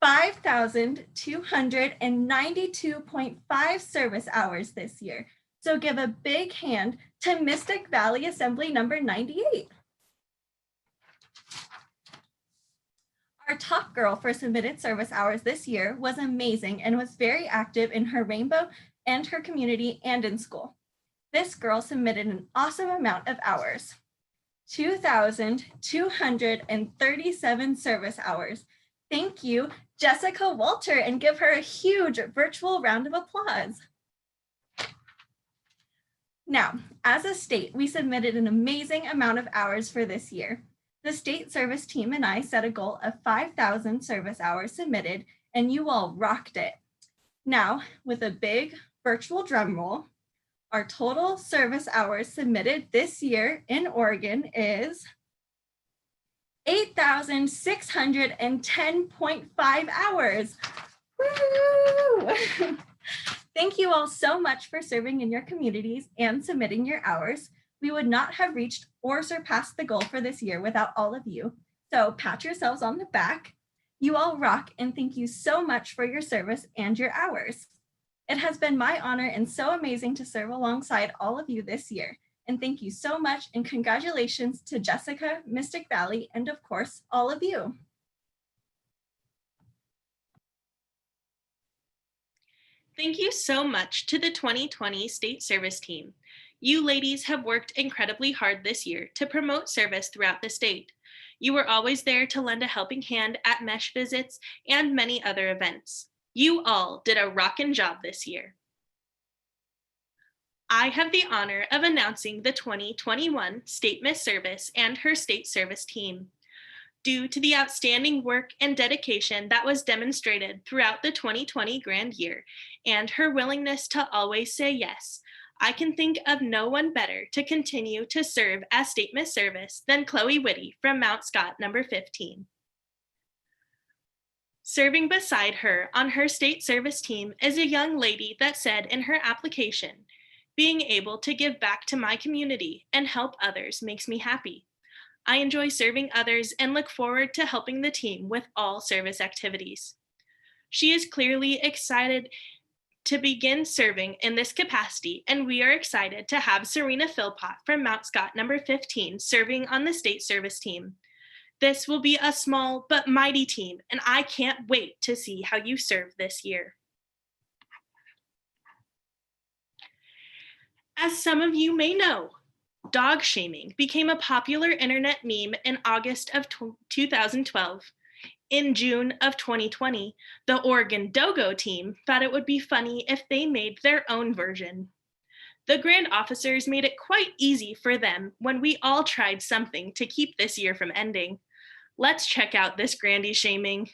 5,292.5 service hours this year. So give a big hand to Mystic Valley Assembly number 98. Our top girl for submitted service hours this year was amazing and was very active in her rainbow and her community and in school. This girl submitted an awesome amount of hours, 2,237 service hours. Thank you, Jessica Walter, and give her a huge virtual round of applause. Now, as a state, we submitted an amazing amount of hours for this year. The state service team and I set a goal of 5,000 service hours submitted, and you all rocked it. Now, with a big virtual drum roll, our total service hours submitted this year in Oregon is 8,610.5 hours. Woo! Thank you all so much for serving in your communities and submitting your hours. We would not have reached or surpassed the goal for this year without all of you. So pat yourselves on the back. You all rock, and thank you so much for your service and your hours. It has been my honor and so amazing to serve alongside all of you this year. And thank you so much, and congratulations to Jessica, Mystic Valley, and of course, all of you. Thank you so much to the 2020 State Service Team. You ladies have worked incredibly hard this year to promote service throughout the state. You were always there to lend a helping hand at MESH visits and many other events. You all did a rockin' job this year. I have the honor of announcing the 2021 State Miss Service and her State Service Team. Due to the outstanding work and dedication that was demonstrated throughout the 2020 grand year and her willingness to always say yes, I can think of no one better to continue to serve as State Miss Service than Chloe Whitty from Mount Scott number 15. Serving beside her on her State Service team is a young lady that said in her application, "Being able to give back to my community and help others makes me happy. I enjoy serving others and look forward to helping the team with all service activities." She is clearly excited to begin serving in this capacity, and we are excited to have Serena Philpott from Mount Scott number 15 serving on the State Service team. This will be a small but mighty team, and I can't wait to see how you serve this year. As some of you may know, dog shaming became a popular internet meme in August of 2012. In June of 2020, the Oregon Dogo team thought it would be funny if they made their own version. The grand officers made it quite easy for them when we all tried something to keep this year from ending. Let's check out this grandy shaming.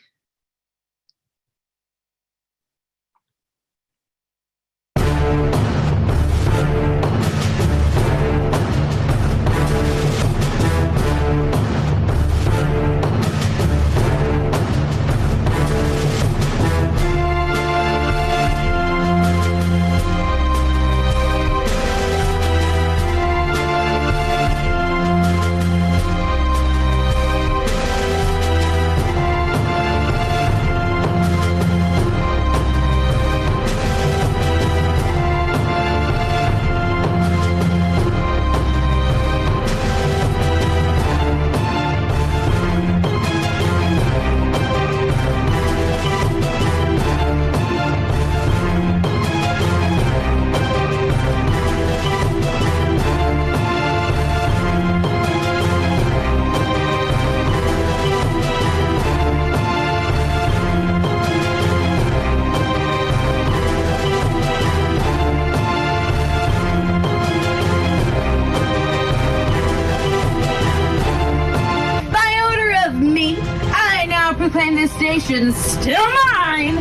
Proclaim this station still mine.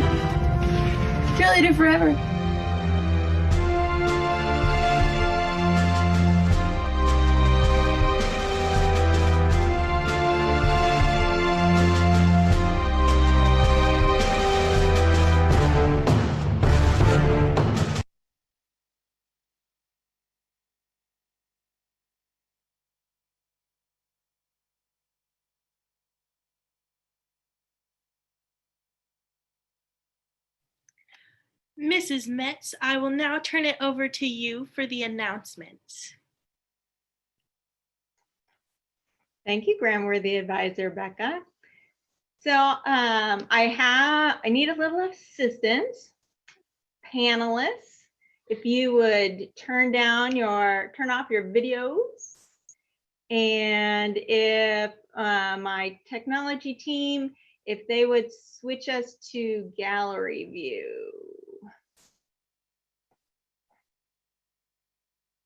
Cheerleader forever. Mrs. Metz, I will now turn it over to you for the announcements. Thank you, Grandworthy Advisor Becca. So I need a little assistance. Panelists, if you would turn off your videos, and if my technology team, if they would switch us to gallery view.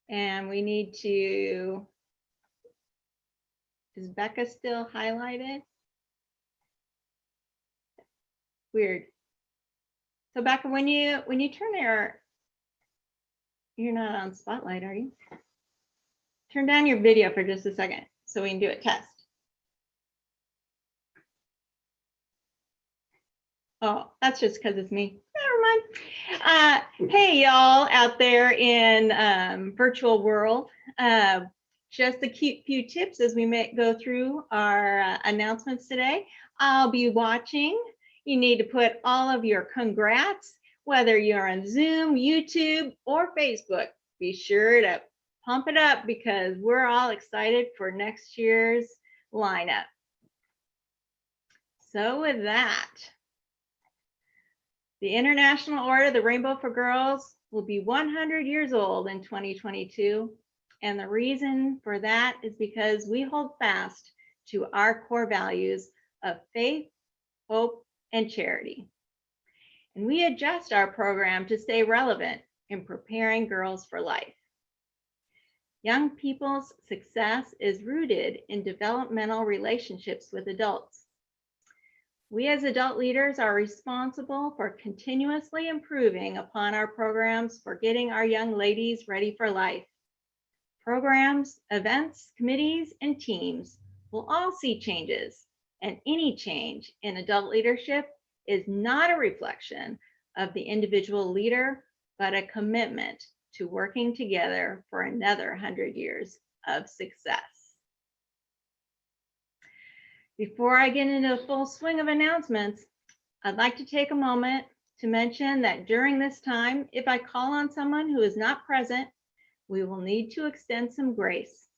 And we need to Is Becca still highlighted? Weird. So Becca, when you turn you're not on Spotlight, are you? Turn down your video for just a second so we can do a test. Oh, that's just because it's me. Never mind. Hey, y'all out there in virtual world. Just a cute few tips as we go through our announcements today. I'll be watching. You need to put all of your congrats, whether you're on Zoom, YouTube, or Facebook. Be sure to pump it up because we're all excited for next year's lineup. So with that, the International Order of the Rainbow for Girls will be 100 years old in 2022. And the reason for that is because we hold fast to our core values of faith, hope, and charity. And we adjust our program to stay relevant in preparing girls for life. Young people's success is rooted in developmental relationships with adults. We as adult leaders are responsible for continuously improving upon our programs for getting our young ladies ready for life. Programs, events, committees, and teams will all see changes, and any change in adult leadership is not a reflection of the individual leader, but a commitment to working together for another 100 years of success. Before I get into the full swing of announcements, I'd like to take a moment to mention that during this time, if I call on someone who is not present, we will need to extend some grace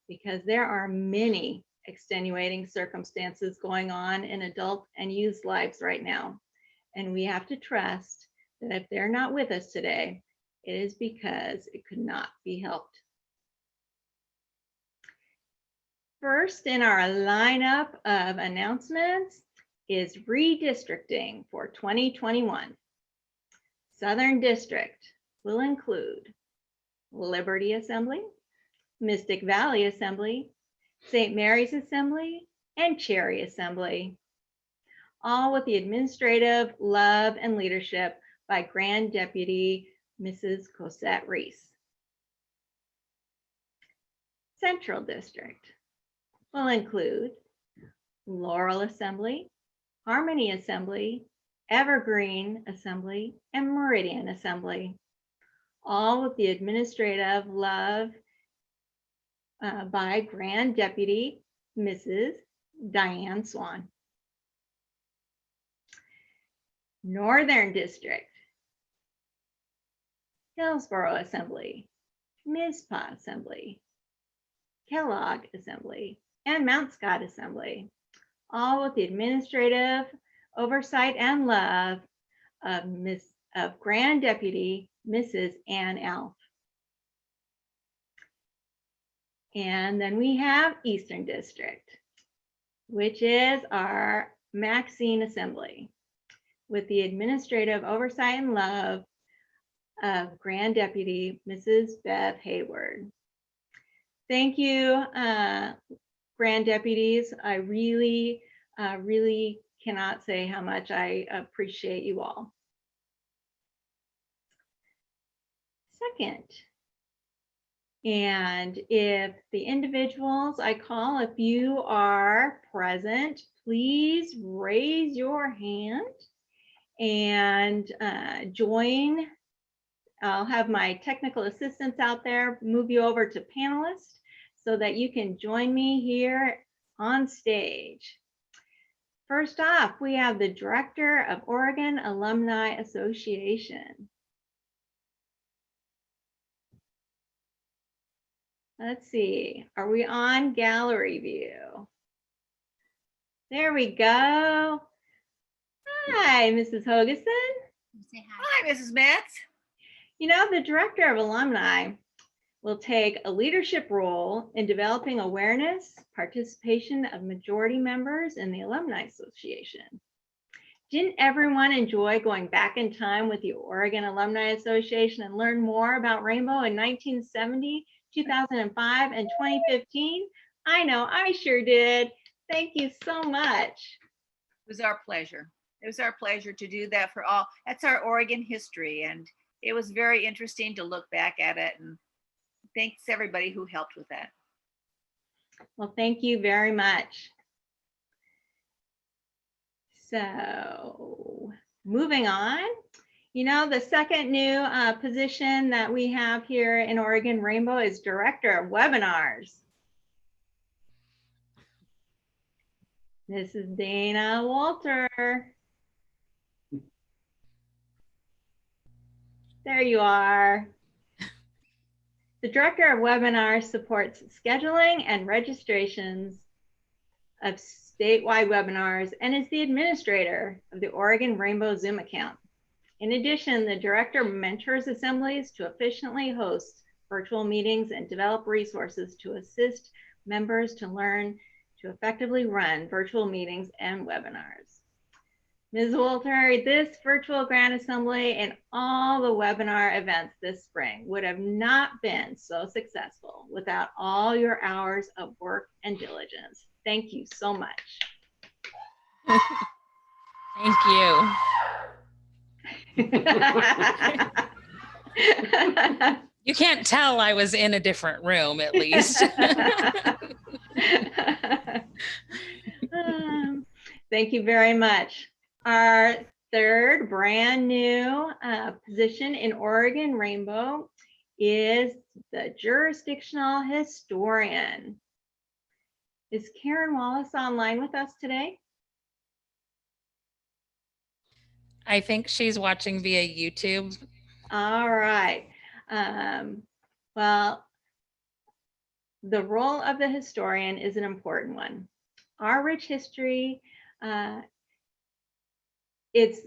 because there are many extenuating circumstances going on in adult and youth lives right now. And we have to trust that if they're not with us today, it is because it could not be helped. First in our lineup of announcements is redistricting for 2021. Southern District will include Liberty Assembly, Mystic Valley Assembly, St. Mary's Assembly, and Cherry Assembly, all with the administrative love and leadership by Grand Deputy Mrs. Cosette Reese. Central District will include Laurel Assembly, Harmony Assembly, Evergreen Assembly, and Meridian Assembly, all with the administrative love by Grand Deputy Mrs. Diane Swan. Northern District, Hillsborough Assembly, Mizpah Assembly, Kellogg Assembly, and Mount Scott Assembly, all with the administrative oversight and love of Grand Deputy Mrs. Ann Elf. And then we have Eastern District, which is our Maxine Assembly, with the administrative oversight and love of Grand Deputy Mrs. Bev Hayward. Thank you, Grand Deputies. I really cannot say how much I appreciate you all. Second, and if the individuals I call, if you are present, please raise your hand and join. I'll have my technical assistants out there move you over to panelists so that you can join me here on stage. First off, we have the Director of Oregon Alumni Association. Let's see, are we on gallery view? There we go. Hi, Mrs. Hogeson. Hi, Mrs. Metz. You know, the Director of Alumni will take a leadership role in developing awareness, participation of majority members in the Alumni Association. Didn't everyone enjoy going back in time with the Oregon Alumni Association and learn more about Rainbow in 1970, 2005, and 2015 I know, I sure did. Thank you so much. It was our pleasure. It was our pleasure to do that for all. That's our Oregon history, and it was very interesting to look back at it. And thanks everybody who helped with that. Well, thank you very much. So moving on, you know, the second new position that we have here in Oregon Rainbow is Director of Webinars. This is Dana Walter. There you are. The Director of Webinars supports scheduling and registrations of statewide webinars and is the administrator of the Oregon Rainbow Zoom account. In addition, the director mentors assemblies to efficiently host virtual meetings and develop resources to assist members to learn to effectively run virtual meetings and webinars. Ms. Walter, this virtual Grand Assembly and all the webinar events this spring would have not been so successful without all your hours of work and diligence. Thank you so much. Thank you. You can't tell I was in a different room, at least. Thank you very much. Our third brand new position in Oregon Rainbow is the jurisdictional historian. Is Karen Wallace online with us today? I think she's watching via YouTube. All right. Well, the role of the historian is an important one. Our rich history, it's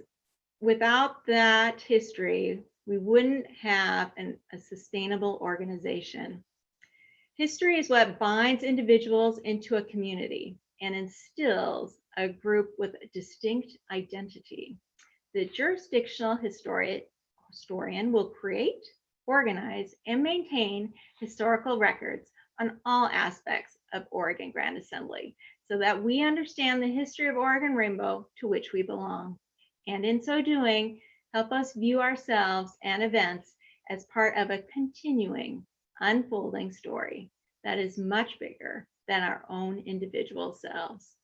without that history, we wouldn't have a sustainable organization. History is what binds individuals into a community and instills a group with a distinct identity. The jurisdictional historian will create, organize, and maintain historical records on all aspects of Oregon Grand Assembly so that we understand the history of Oregon Rainbow to which we belong. And in so doing, help us view ourselves and events as part of a continuing, unfolding story that is much bigger than our own individual selves.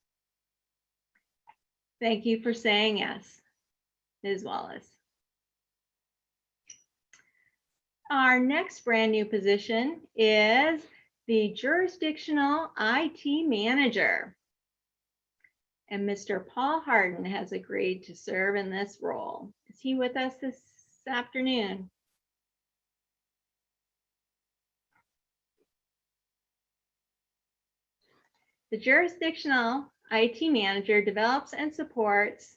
Thank you for saying yes, Ms. Wallace. Our next brand new position is the jurisdictional IT manager. And Mr. Paul Harden has agreed to serve in this role. Is he with us this afternoon? The jurisdictional IT manager develops and supports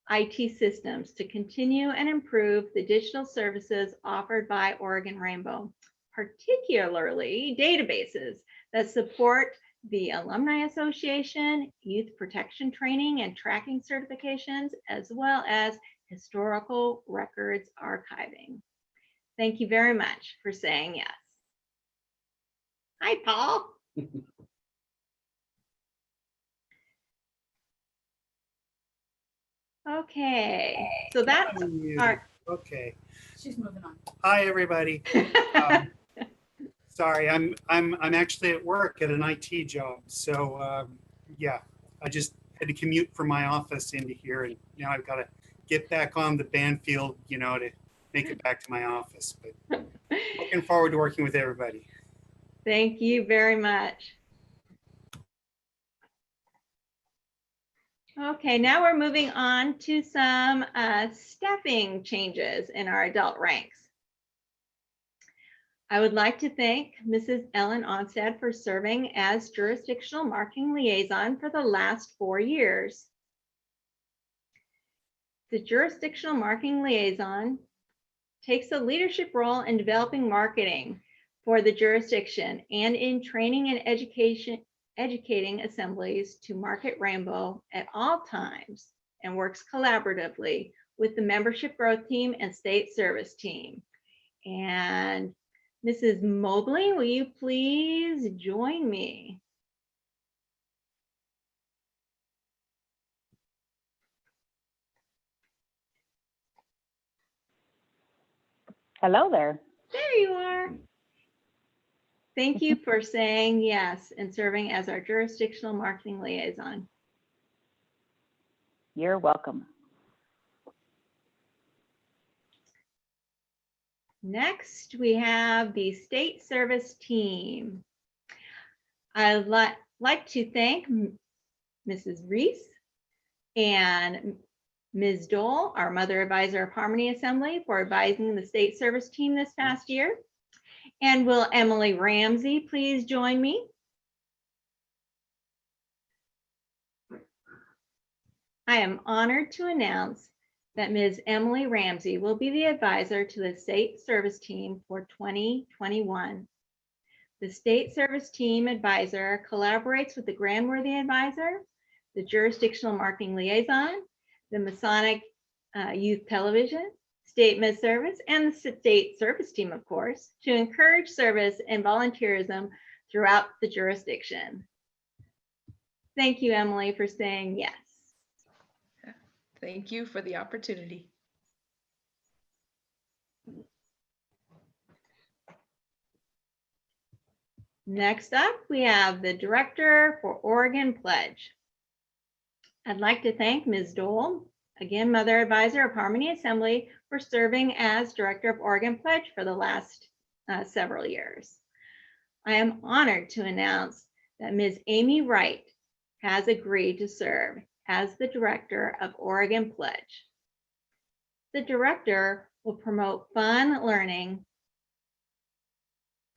IT systems to continue and improve the digital services offered by Oregon Rainbow, particularly databases that support the Alumni Association, Youth Protection Training and Tracking certifications, as well as historical records archiving. Thank you very much for saying yes. Hi, Paul. Okay, so that's our. Okay. She's moving on. Hi, everybody. Sorry, I'm actually at work at an IT job. So yeah, I just had to commute from my office into here, and now I've got to get back on the band field, you know, to make it back to my office. But looking forward to working with everybody. Thank you very much. Okay, now we're moving on to some staffing changes in our adult ranks. I would like to thank Mrs. Ellen Onstad for serving as jurisdictional marketing liaison for the last 4 years. The jurisdictional marketing liaison takes a leadership role in developing marketing for the jurisdiction and in training and educating assemblies to market Rainbow at all times, and works collaboratively with the membership growth team and state service team. And Mrs. Mobley, will you please join me? Hello there. There you are. Thank you for saying yes and serving as our jurisdictional marketing liaison. You're welcome. Next, we have the state service team. I'd like to thank Mrs. Reese and Ms. Dole, our Mother Advisor of Harmony Assembly, for advising the state service team this past year. And will Emily Ramsey please join me? I am honored to announce that Ms. Emily Ramsey will be the advisor to the state service team for 2021. The state service team advisor collaborates with the Grant-worthy advisor, the jurisdictional marketing liaison, the Masonic Youth Television, State Miss Service, and the state service team, of course, to encourage service and volunteerism throughout the jurisdiction. Thank you, Emily, for saying yes. Thank you for the opportunity. Next up, we have the Director for Oregon Pledge. I'd like to thank Ms. Dole, again, Mother Advisor of Harmony Assembly, for serving as Director of Oregon Pledge for the last several years. I am honored to announce that Ms. Amy Wright has agreed to serve as the Director of Oregon Pledge. The Director will promote fun learning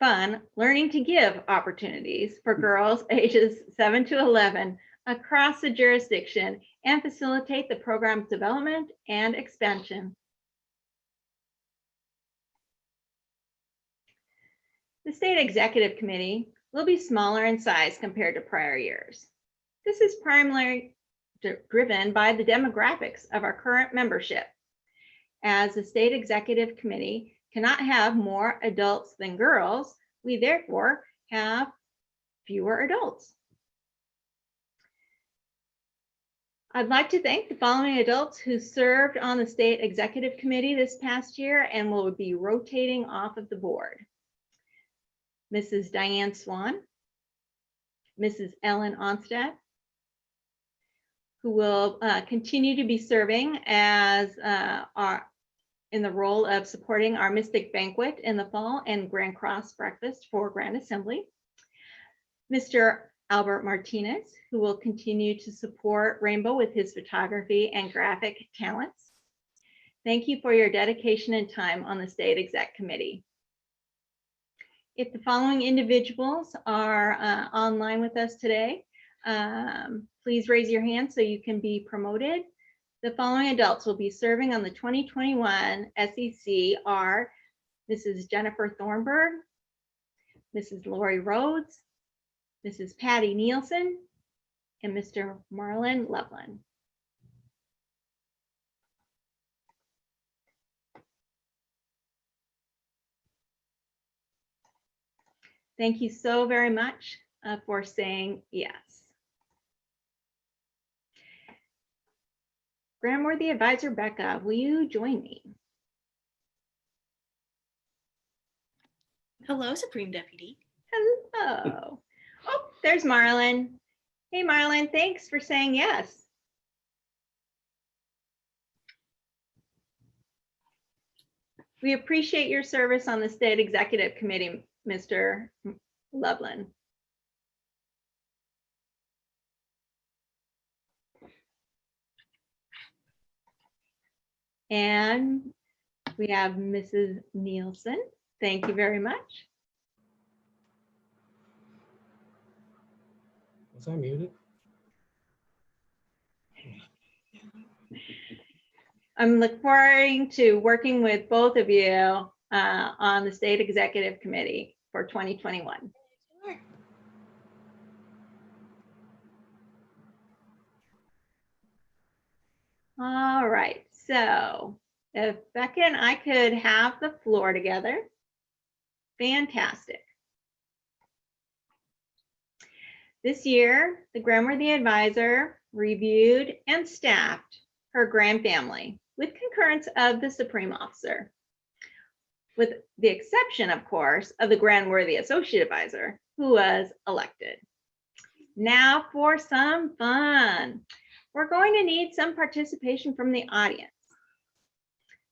to give opportunities for girls ages 7 to 11 across the jurisdiction and facilitate the program's development and expansion. The State Executive Committee will be smaller in size compared to prior years. This is primarily driven by the demographics of our current membership. As the State Executive Committee cannot have more adults than girls, we therefore have fewer adults. I'd like to thank the following adults who served on the State Executive Committee this past year and will be rotating off of the board. Mrs. Diane Swan, Mrs. Ellen Onstad, who will continue to be serving as in the role of supporting our Mystic Banquet in the fall and Grand Cross Breakfast for Grand Assembly. Mr. Albert Martinez, who will continue to support Rainbow with his photography and graphic talents. Thank you for your dedication and time on the State Exec Committee. If the following individuals are online with us today, please raise your hand so you can be promoted. The following adults will be serving on the 2021 SEC are Mrs. Jennifer Thornburg, Mrs. Lori Rhodes, Mrs. Patty Nielsen, and Mr. Marlon Loveland. Thank you so very much for saying yes. Grant-worthy Advisor Becca, will you join me? Hello, Supreme Deputy. Hello. Oh, there's Marlon. Hey, Marlon, thanks for saying yes. We appreciate your service on the State Executive Committee, Mr. Loveland. And we have Mrs. Nielsen. Thank you very much. Was I muted? I'm looking forward to working with both of you on the State Executive Committee for 2021. All right, so if Becca and I could have the floor together, Fantastic. This year, the Grandworthy Advisor reviewed and staffed her grand family with concurrence of the Supreme Officer, with the exception, of course, of the Grandworthy Associate Advisor, who was elected. Now for some fun. We're going to need some participation from the audience.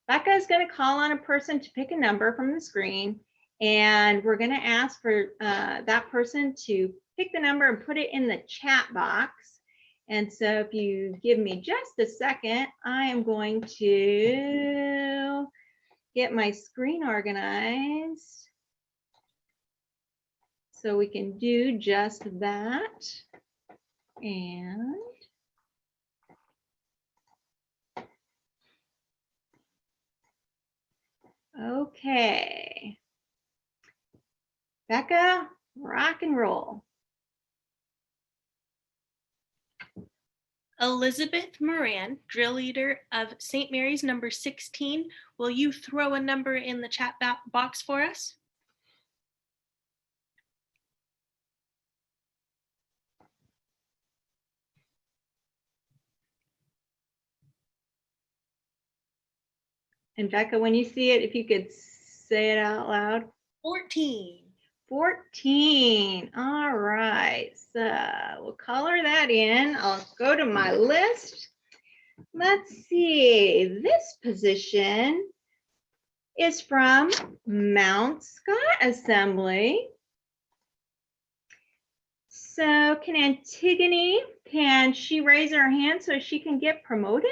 Becca is going to call on a person to pick a number from the screen, and we're going to ask for that person to pick the number and put it in the chat box. And so if you give me just a second, I am going to get my screen organized so we can do just that. And okay, Becca, rock and roll. Elizabeth Moran, drill leader of St. Mary's number 16. Will you throw a number in the chat box for us? And Becca, when you see it, if you could say it out loud. 14. 14. All right. So we'll color that in. I'll go to my list. Let's see. This position is from Mount Scott Assembly. So can Antigone, can she raise her hand so she can get promoted?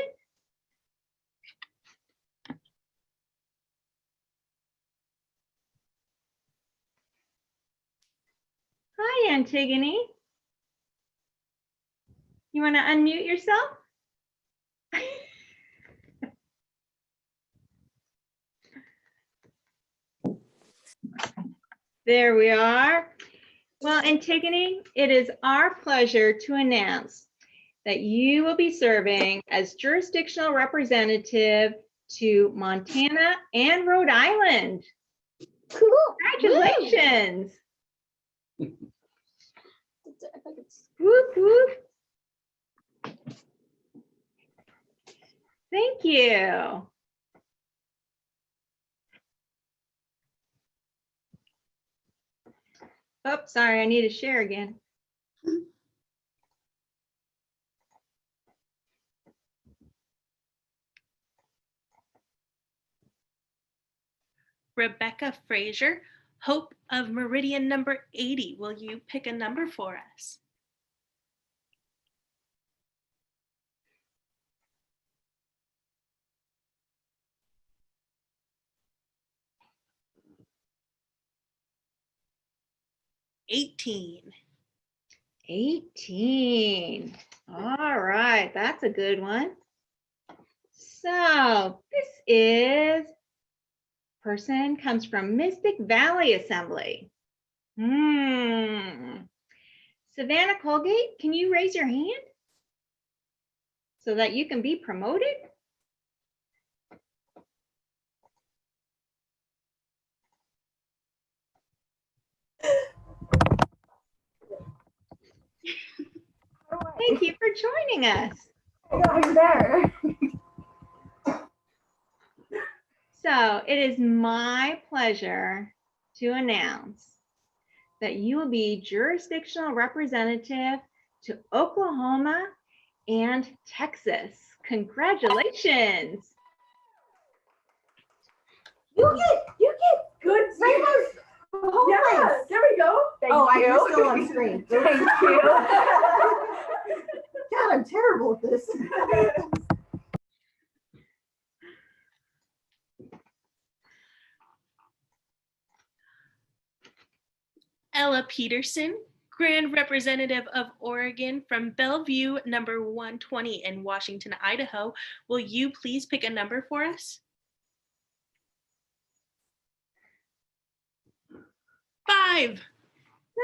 Hi, Antigone. You want to unmute yourself? There we are. Well, Antigone, it is our pleasure to announce that you will be serving as jurisdictional representative to Montana and Rhode Island. Cool. Congratulations. Whoop, whoop. Thank you. Oh, sorry, I need to share again. Rebecca Frazier, Hope of Meridian number 80. Will you pick a number for us? $18. 18. All right, that's a good one. So this is person comes from Mystic Valley Assembly. Savannah Colgate, can you raise your hand so that you can be promoted? Thank you for joining us. I'm there. So it is my pleasure to announce that you will be jurisdictional representative to Oklahoma and Texas. Congratulations. You get good rainbows. Yes, there we go. Thank you. You're still on screen. Thank you. God, I'm terrible at this. Ella Peterson, Grand Representative of Oregon from Bellevue number 120 in Washington, Idaho. Will you please pick a number for us? 5.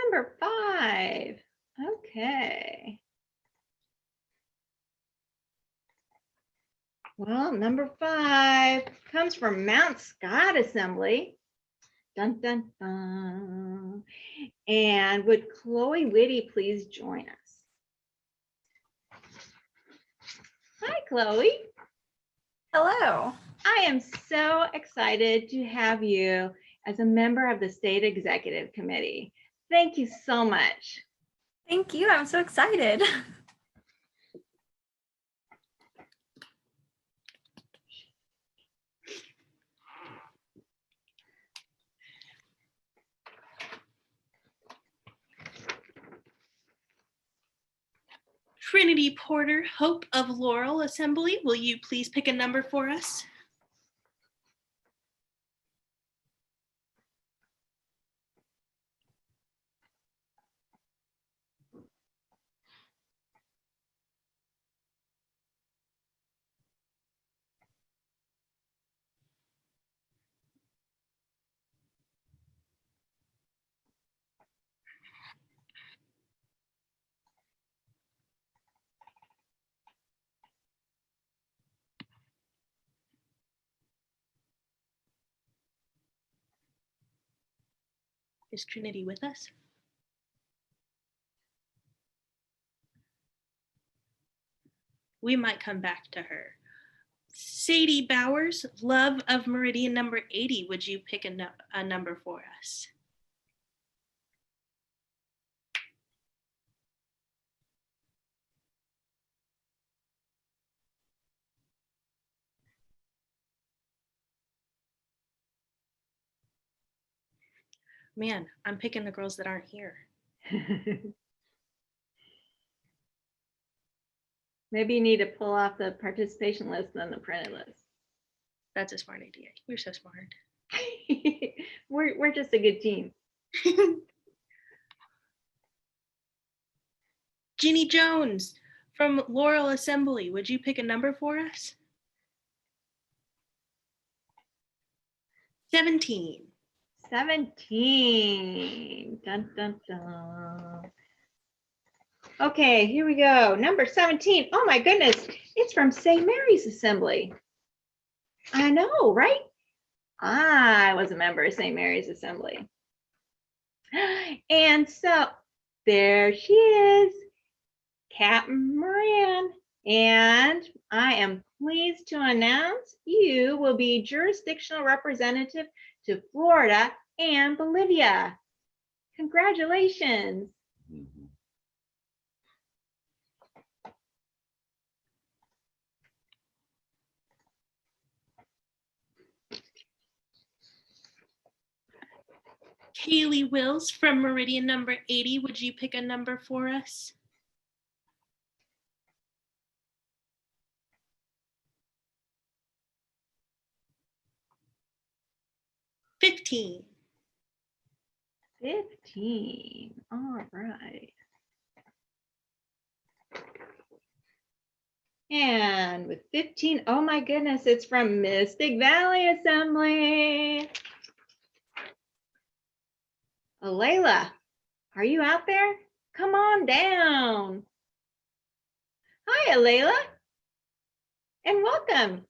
Number 5. Okay. Well, number 5 comes from Mount Scott Assembly. Dun, dun, dun. And would Chloe Whitty please join us? Hi, Chloe. Hello. I am so excited to have you as a member of the State Executive Committee. Thank you so much. Thank you. I'm so excited. Trinity Porter Hope of Laurel Assembly, will you please pick a number for us? Is Trinity with us? We might come back to her. Sadie Bowers, Love of Meridian number 80, would you pick a number for us? Man, I'm picking the girls that aren't here. Maybe you need to pull off the participation list and the printed list. That's a smart idea. You're so smart. We're just a good team. Ginny Jones from Laurel Assembly, would you pick a number for us? 17. 17. Dun, dun, dun. Okay, here we go. Number 17. Oh my goodness. It's from St. Mary's Assembly. I know, right? I was a member of St. Mary's Assembly. And so there she is, Captain Moran. And I am pleased to announce you will be jurisdictional representative to Florida and Bolivia. Congratulations. Kaylee Wills from Meridian number 80, would you pick a number for us? 15. 15. All right. And with 15, oh my goodness, it's from Mystic Valley Assembly. Alayla, are you out there? Come on down. Hi, Alayla, and welcome.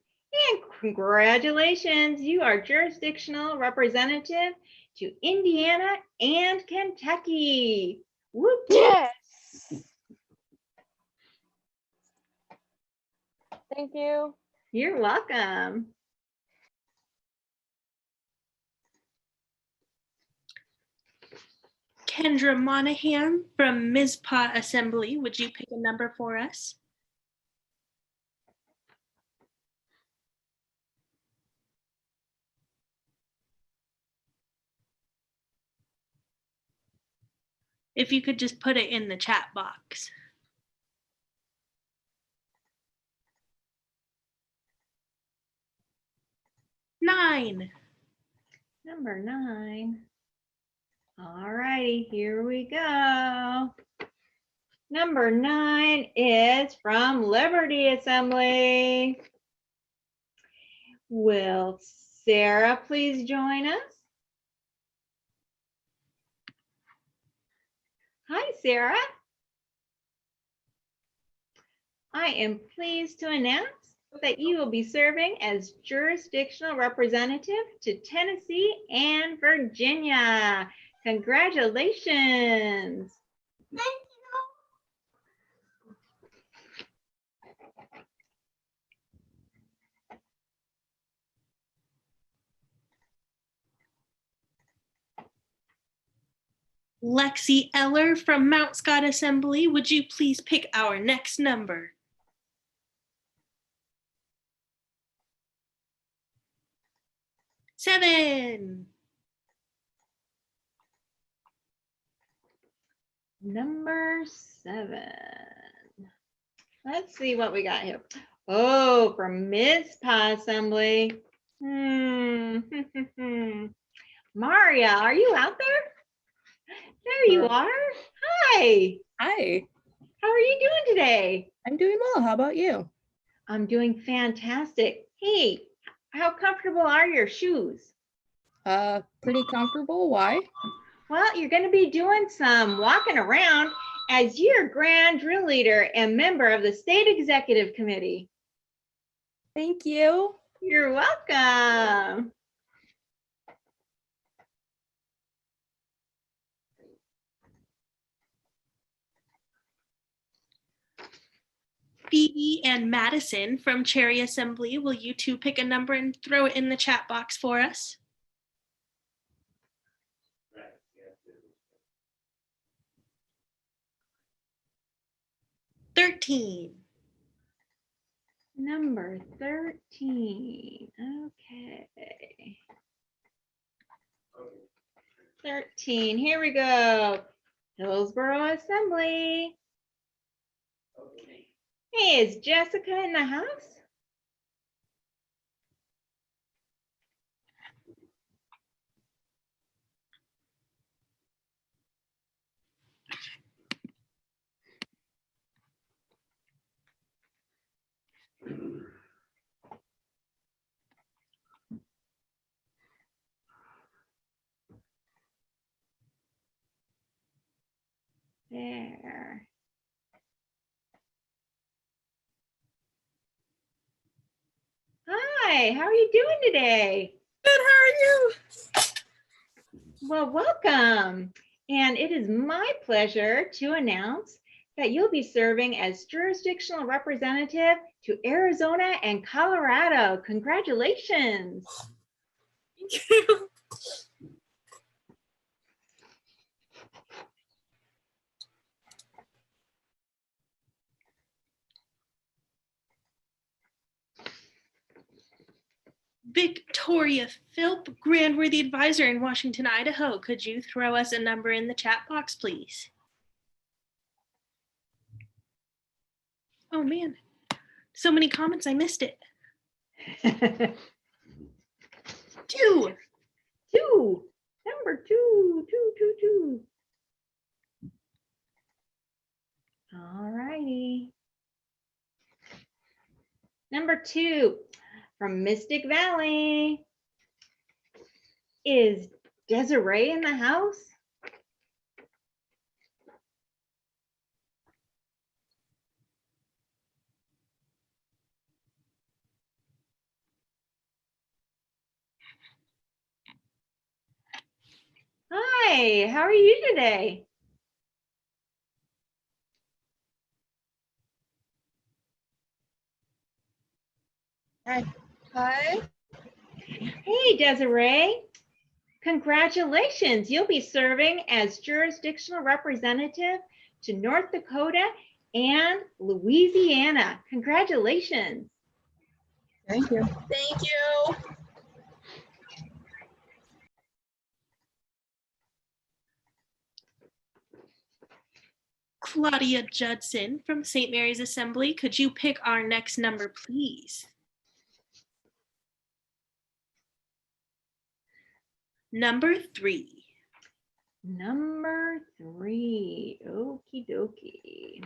And congratulations, you are jurisdictional representative to Indiana and Kentucky. Whoop, yes. Thank you. You're welcome. Kendra Monahan from Mizpah Assembly, would you pick a number for us? 'If you could just put it in the chat box. Nine. Number 9. All righty, here we go. Number 9 is from Liberty Assembly. Will Sarah please join us? Hi, Sarah. I am pleased to announce that you will be serving as jurisdictional representative to Tennessee and Virginia. Congratulations. Thank Lexi Eller from Mount Scott Assembly, would you please pick our next number? Seven. Number 7. Let's see what we got here. Oh, from Mizpah Assembly. Maria, are you out there? There you are. Hi. Hi. How are you doing today? I'm doing well. How about you? I'm doing fantastic. Hey, how comfortable are your shoes? Pretty comfortable. Why? Well, you're going to be doing some walking around as your grand drill leader and member of the state executive committee. Thank you. You're welcome. Phoebe and Madison from Cherry Assembly, will you two pick a number and throw it in the chat box for us? $13. Number 13. Okay. 13. Here we go. Hillsborough Assembly. Hey, is Jessica in the house? There. Hi, how are you doing today? Good, how are you? Well, welcome. And it is my pleasure to announce that you'll be serving as jurisdictional representative to Arizona and Colorado. Congratulations. Thank you. Victoria Philp, Grand Worthy Advisor in Washington, Idaho. Could you throw us a number in the chat box, please? Oh man, so many comments, I missed it. 2. Number 2. All righty. Number 2. From Mystic Valley. Is Desiree in the house? Hi, how are you today? Hi. Hey, Desiree. Congratulations. You'll be serving as jurisdictional representative to North Dakota and Louisiana. Congratulations. Thank you. Thank you. Claudia Judson from St. Mary's Assembly, could you pick our next number, please? Number 3. Number 3. Okie dokie.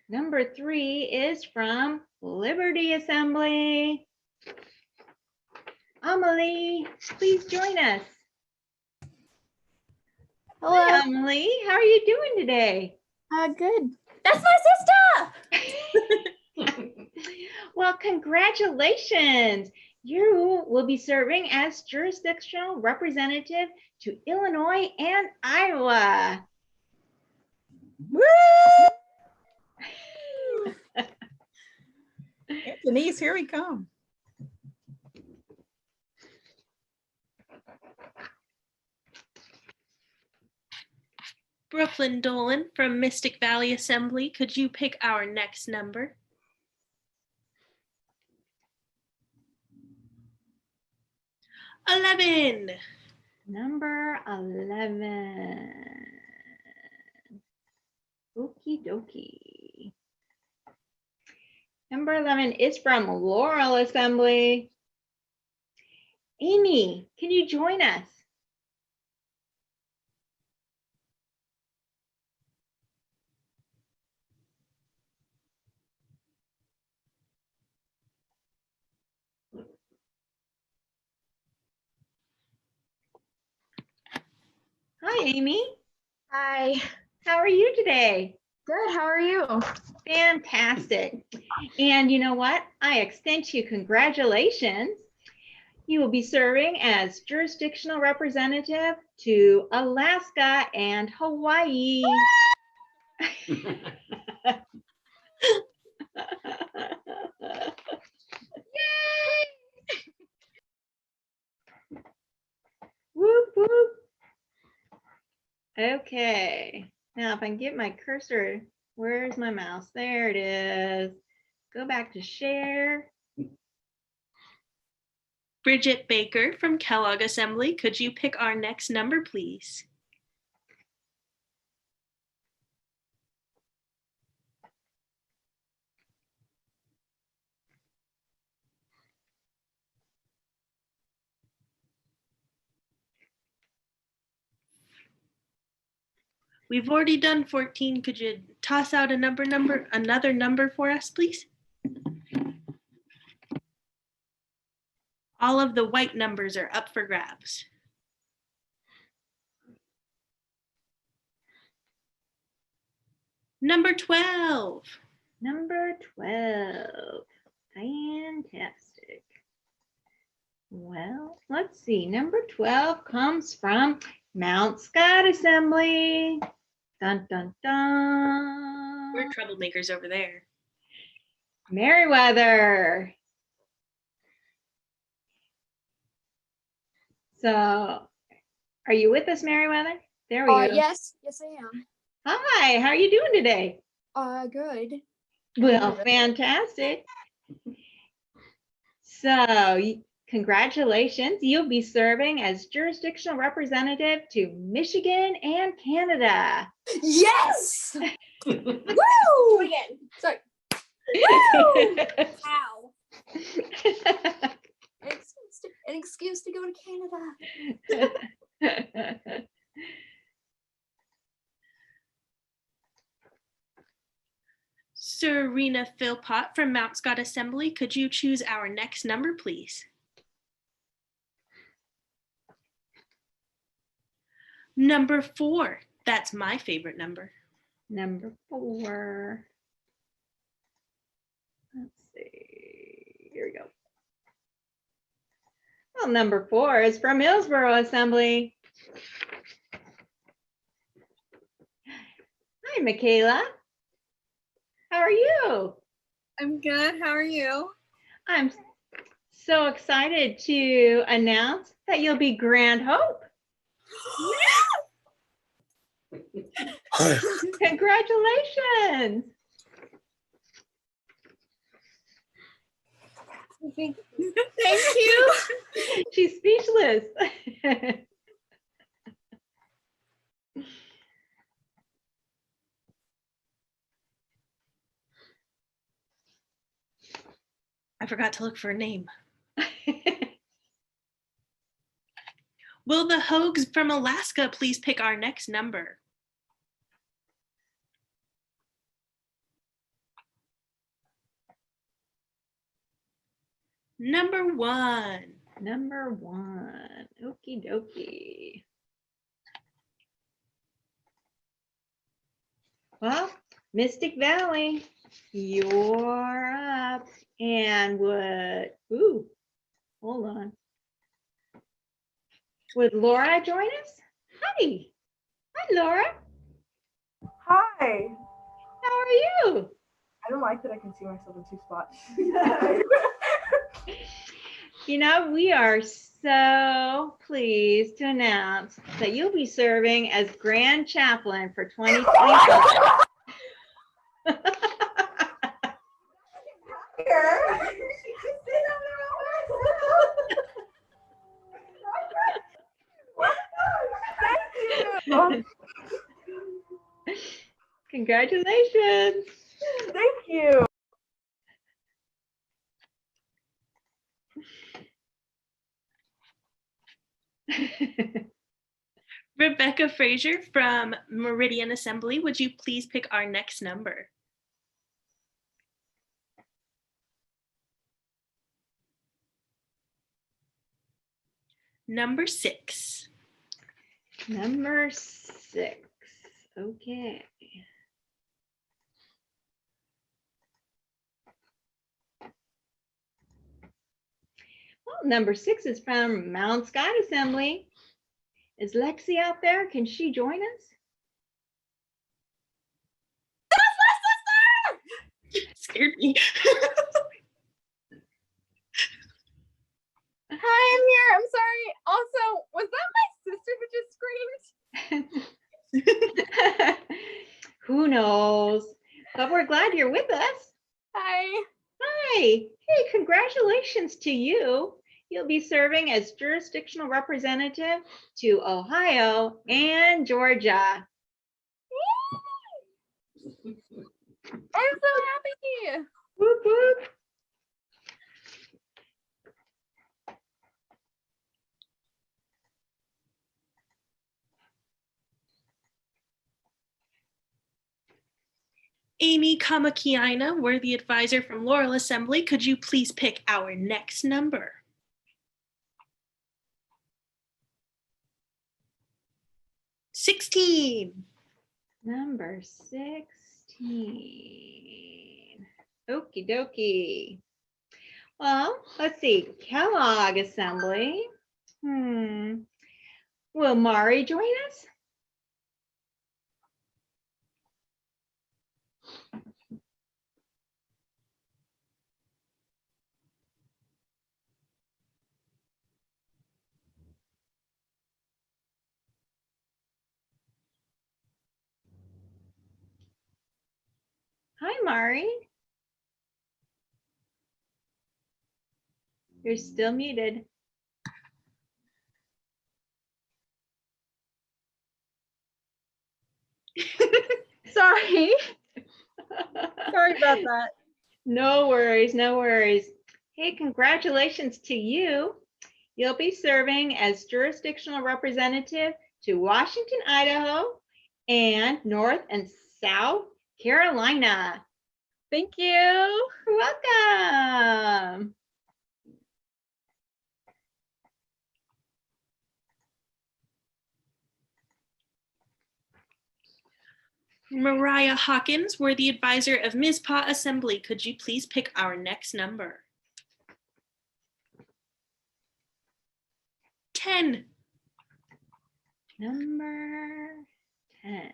Number 3 is from Liberty Assembly. Amelie, please join us. Hello. Hi, Amelie. How are you doing today? Good. That's my sister! Well, congratulations. You will be serving as jurisdictional representative to Illinois and Iowa. Denise, here we come. Brooklyn Dolan from Mystic Valley Assembly, could you pick our next number? $11. Number 11. Okie dokie. Number 11 is from Laurel Assembly. Amy, can you join us? Hi, Amy. Hi. How are you today? Good. How are you? Fantastic. And you know what? I extend to you congratulations. You will be serving as jurisdictional representative to Alaska and Hawaii. Whoop, whoop. Okay. Now, if I can get my cursor, where's my mouse? There it is. Go back to share. Bridget Baker from Kellogg Assembly, could you pick our next number, please? We've already done 14. Could you toss out another number for us, please? All of the white numbers are up for grabs. Number 12. Number 12. Fantastic. Well, let's see. Number 12 comes from Mount Scott Assembly. Dun, dun, dun. We're troublemakers over there. Meriwether. So, are you with us, Meriwether? There we go. Yes, I am. Hi, how are you doing today? Good. Well, fantastic. So, congratulations. You'll be serving as jurisdictional representative to Michigan and Canada. Yes! Woo! Again. Sorry. Woo! Ow. An excuse to go to Canada. Serena Philpott from Mount Scott Assembly, could you choose our next number, please? Number 4. That's my favorite number. Number 4. Let's see. Here we go. Well, number 4 is from Hillsborough Assembly. Hi, Michaela. How are you? I'm good. How are you? I'm so excited to announce that you'll be Grand Hope. Congratulations. Thank you. She's speechless. I forgot to look for a name. Will the Hogues from Alaska please pick our next number? Number 1. Number 1. Okie dokie. Well, Mystic Valley, you're up. And hold on. Would Laura join us? Hi. Hi, Laura. Hi. How are you? I don't like that I can see myself in two spots. You know, we are so pleased to announce that you'll be serving as Grand Chaplain for 2024. Congratulations. Thank you. Rebecca Frazier from Meridian Assembly, would you please pick our next number? Number 6. Number 6. Okay. Well, number 6 is from Mount Scott Assembly. Is Lexi out there? Can she join us? Scared me. Hi, I'm here. I'm sorry. Also, was that my sister who just screamed? Who knows? But we're glad you're with us. Hi. Hi. Hey, congratulations to you. You'll be serving as jurisdictional representative to Ohio and Georgia. I'm so happy. Whoop, whoop. Amy Kamakiaina, worthy advisor from Laurel Assembly, could you please pick our next number? Number 16. Okie dokie. Well, let's see. Kellogg Assembly. Will Mari join us? Hi, Mari. You're still muted. Sorry. Sorry about that. No worries, no worries. Hey, congratulations to you. You'll be serving as jurisdictional representative to Washington, Idaho, and North and South Carolina. Thank you. You're welcome. Mariah Hawkins, worthy advisor of Mizpah Assembly, could you please pick our next number? 10. Number 10.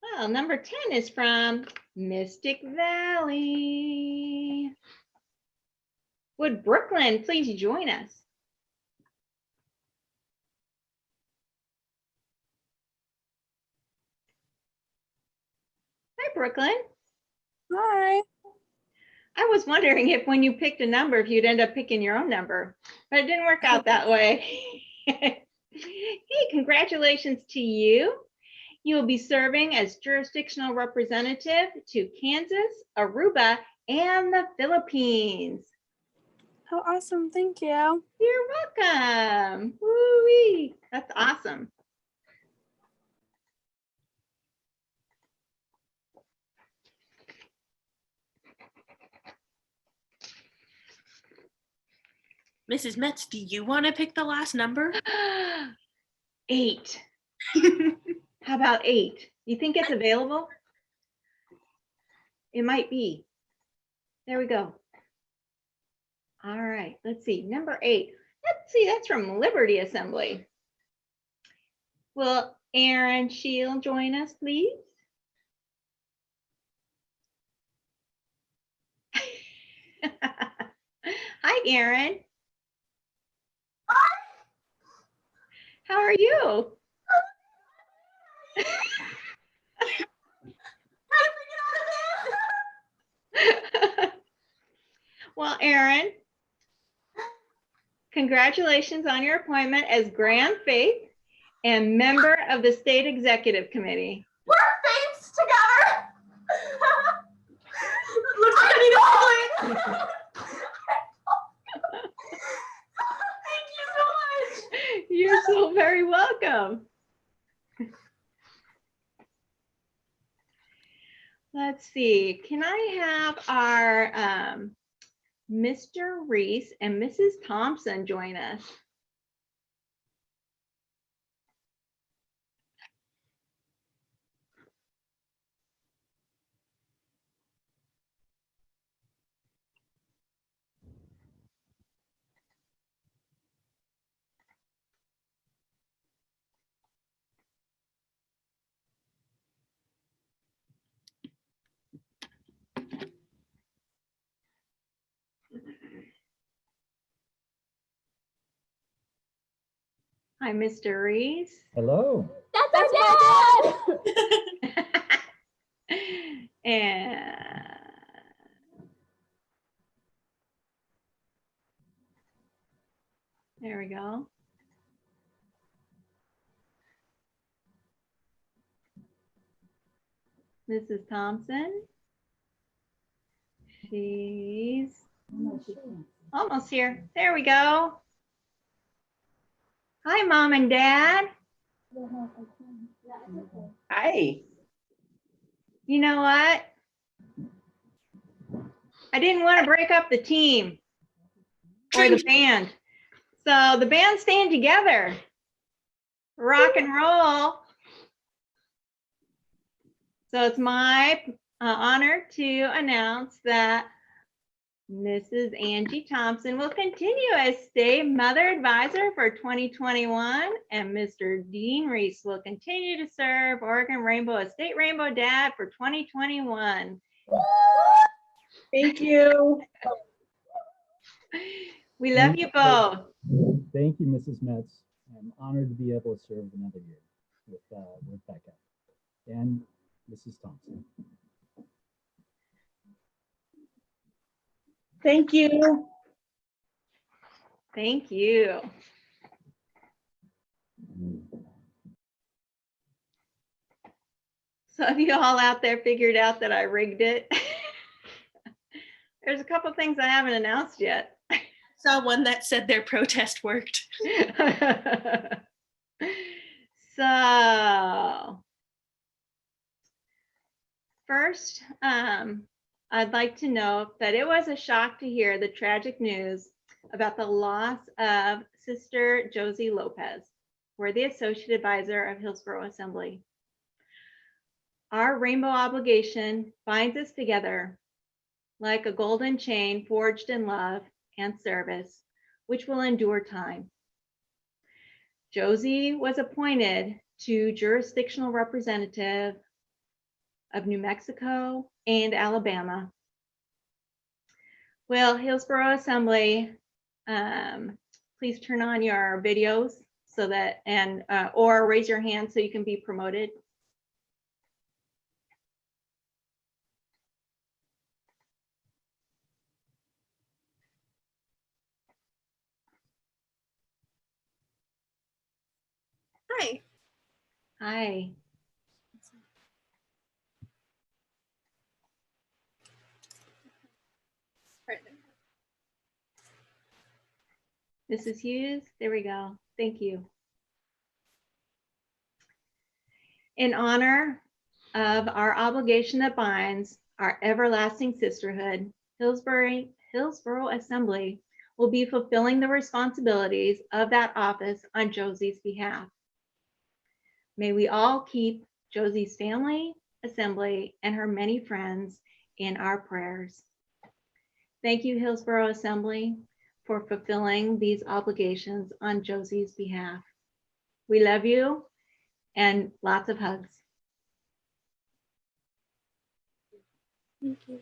Well, number 10 is from Mystic Valley. Would Brooklyn please join us? Hi, Brooklyn. Hi. I was wondering if when you picked a number, if you'd end up picking your own number, but it didn't work out that way. Hey, congratulations to you. You will be serving as jurisdictional representative to Kansas, Aruba, and the Philippines. Oh, awesome. Thank you. You're welcome. Woo-wee. That's awesome. Mrs. Metz, do you want to pick the last number? 8. How about 8? You think it's available? It might be. There we go. All right, let's see. Number 8. Let's see, that's from Liberty Assembly. Will Aaron Shield join us, please? Hi, Aaron. How are you? Well, Aaron, congratulations on your appointment as Grand Faith and member of the State Executive Committee. We're faiths together. Looks like I need a hug. Thank you so much. You're so very welcome. Let's see, can I have our Mr. Reese and Mrs. Thompson join us? Hi, Mr. Reese. Hello. That's my dad. And there we go. Mrs. Thompson. She's almost here. There we go. Hi, Mom and Dad. Hi. You know what? I didn't want to break up the team or the band. So the band's staying together. Rock and roll. So it's my honor to announce that Mrs. Angie Thompson will continue as State Mother Advisor for 2021, and Mr. Dean Reese will continue to serve Oregon Rainbow as State Rainbow Dad for 2021. Thank you. We love you both. Thank you, Mrs. Metz. I'm honored to be able to serve another year with Becca and Mrs. Thompson. Thank you. Thank you. So have you all out there figured out that I rigged it? There's a couple things I haven't announced yet. Saw one that said their protest worked. So first, I'd like to note that it was a shock to hear the tragic news about the loss of Sister Josie Lopez, we're the Associate Advisor of Hillsborough Assembly. Our rainbow obligation binds us together like a golden chain forged in love and service, which will endure time. Josie was appointed to jurisdictional representative of New Mexico and Alabama. Will Hillsborough Assembly please turn on your videos so that, and or raise your hand so you can be promoted. Hi. Hi. Mrs. Hughes, there we go. Thank you. In honor of our obligation that binds our everlasting sisterhood, Hillsborough Assembly will be fulfilling the responsibilities of that office on Josie's behalf. May we all keep Josie's family, assembly, and her many friends in our prayers. Thank you, Hillsborough Assembly, for fulfilling these obligations on Josie's behalf. We love you and lots of hugs. Thank you.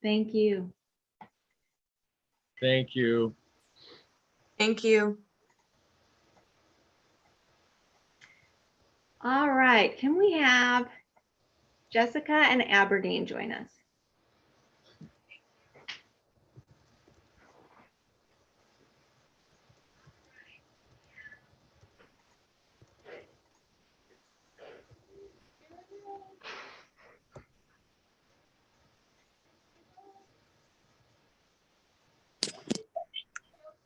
Thank you. Thank you. Thank you. All right, can we have Jessica and Aberdeen join us?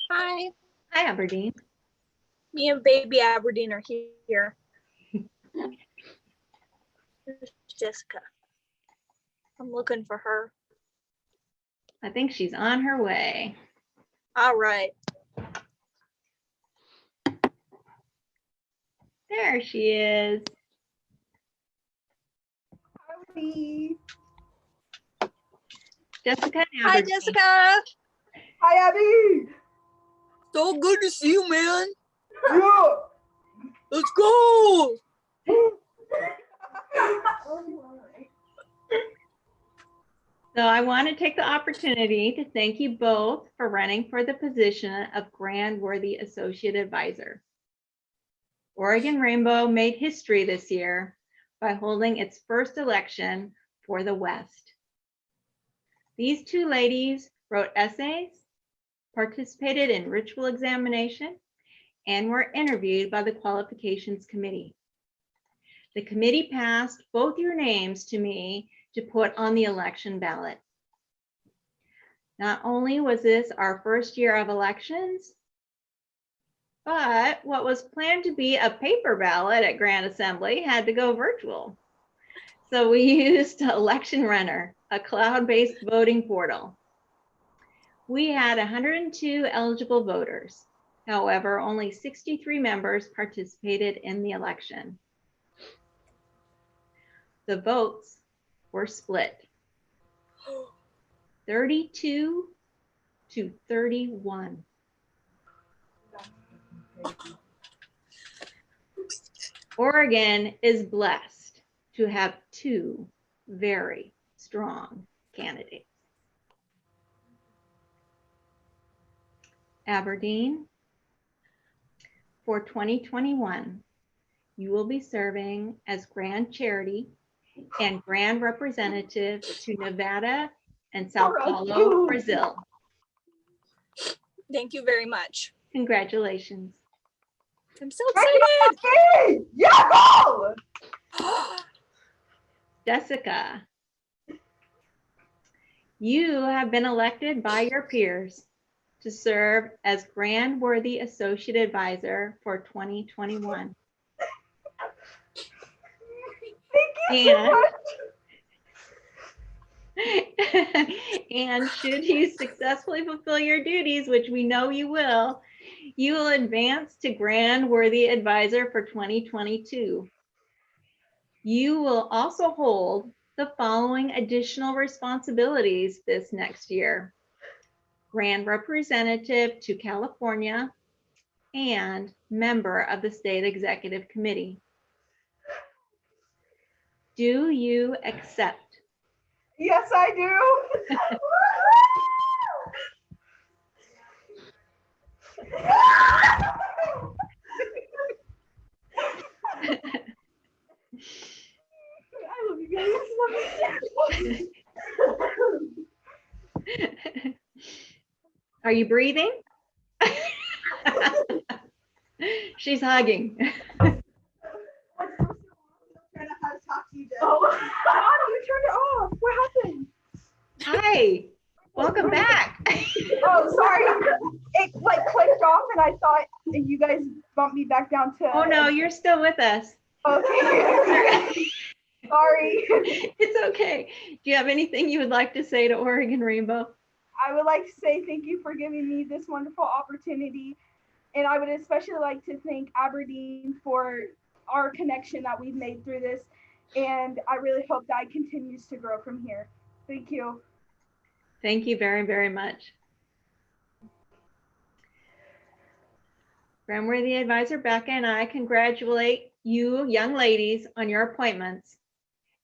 Hi. Hi, Aberdeen. Me and baby Aberdeen are here. Here's Jessica. I'm looking for her. I think she's on her way. All right. There she is. Howdy. Jessica and Hi, Aberdeen. Jessica. Hi, Abby. So good to see you, man. Yeah. Let's go. So I want to take the opportunity to thank you both for running for the position of Grand Worthy Associate Advisor. Oregon Rainbow made history this year by holding its first election for the West. These two ladies wrote essays, participated in ritual examination, and were interviewed by the qualifications committee. The committee passed both your names to me to put on the election ballot. Not only was this our first year of elections, but what was planned to be a paper ballot at Grand Assembly had to go virtual. So we used Election Runner, a cloud-based voting portal. We had 102 eligible voters. However, only 63 members participated in the election. The votes were split 32 to 31. Oregon is blessed to have two very strong candidates. Aberdeen, for 2021, you will be serving as Grand Charity and Grand Representative to Nevada and Sao Paulo, Brazil. Thank you very much. Congratulations. I'm so excited. Yeah, go! Jessica, you have been elected by your peers to serve as Grand Worthy Associate Advisor for 2021. Thank you so much. And should you successfully fulfill your duties, which we know you will advance to Grand Worthy Advisor for 2022. You will also hold the following additional responsibilities this next year: Grand Representative to California and member of the State Executive Committee. Do you accept? Yes, I do. I love you guys. Are you breathing? She's hugging. Oh, you turned it off. What happened? Hi, welcome back. Oh, sorry. It like clicked off and I thought you guys bumped me back down to. Oh no, you're still with us. Okay. Sorry. It's okay. Do you have anything you would like to say to Oregon Rainbow? I would like to say thank you for giving me this wonderful opportunity And I would especially like to thank Aberdeen for our connection that we've made through this. And I really hope that it continues to grow from here. Thank you. Thank you very, very much. Grandworthy Advisor Becca and I congratulate you young ladies on your appointments.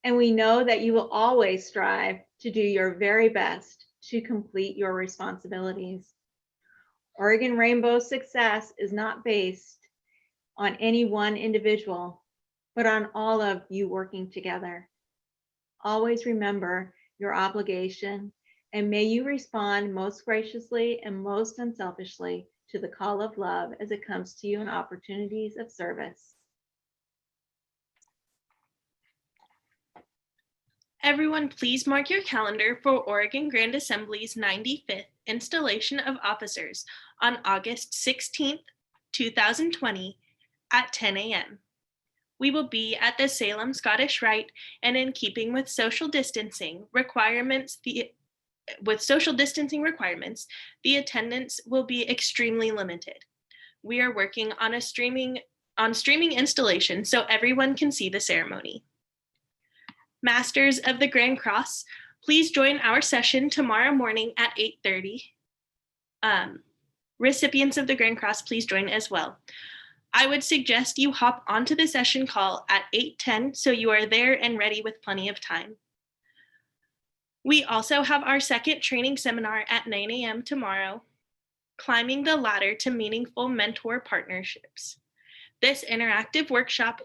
And we know that you will always strive to do your very best to complete your responsibilities. Oregon Rainbow's success is not based on any one individual, but on all of you working together. Always remember your obligation, and may you respond most graciously and most unselfishly to the call of love as it comes to you in opportunities of service. Everyone, please mark your calendar for Oregon Grand Assembly's 95th installation of officers on August 16th, 2020 at 10 a.m. We will be at the Salem Scottish Rite, and in keeping with social distancing requirements, the attendance will be extremely limited. We are working on streaming installation so everyone can see the ceremony. Masters of the Grand Cross, please join our session tomorrow morning at 8:30. Recipients of the Grand Cross, please join as well. I would suggest you hop onto the session call at 8:10 so you are there and ready with plenty of time. We also have our second training seminar at 9 a.m. tomorrow, Climbing the Ladder to Meaningful Mentor Partnerships. This interactive workshop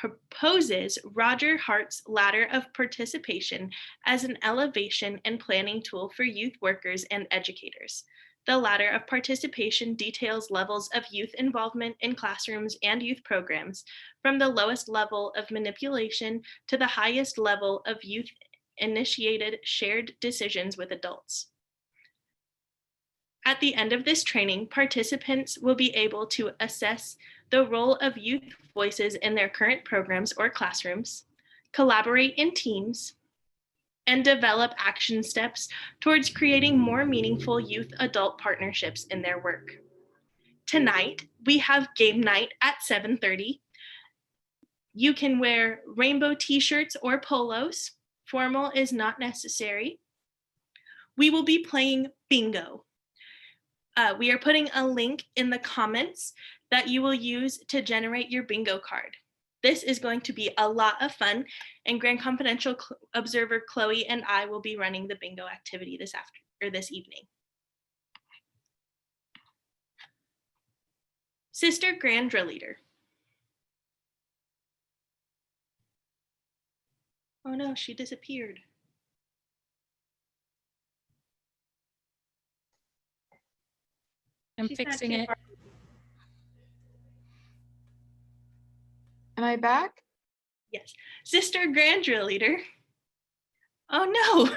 proposes Roger Hart's Ladder of Participation as an elevation and planning tool for youth workers and educators. The Ladder of Participation details levels of youth involvement in classrooms and youth programs, from the lowest level of manipulation to the highest level of youth-initiated shared decisions with adults. At the end of this training, participants will be able to assess the role of youth voices in their current programs or classrooms, collaborate in teams, and develop action steps towards creating more meaningful youth-adult partnerships in their work. Tonight, we have game night at 7:30. You can wear rainbow t-shirts or polos. Formal is not necessary. We will be playing bingo. We are putting a link in the comments that you will use to generate your bingo card. This is going to be a lot of fun, and Grand Confidential observer Chloe and I will be running the bingo activity this evening. Sister Grand Drill Leader. Oh no, she disappeared. I'm fixing it. Am I back? Yes. Sister Grand Drill Leader. Oh no.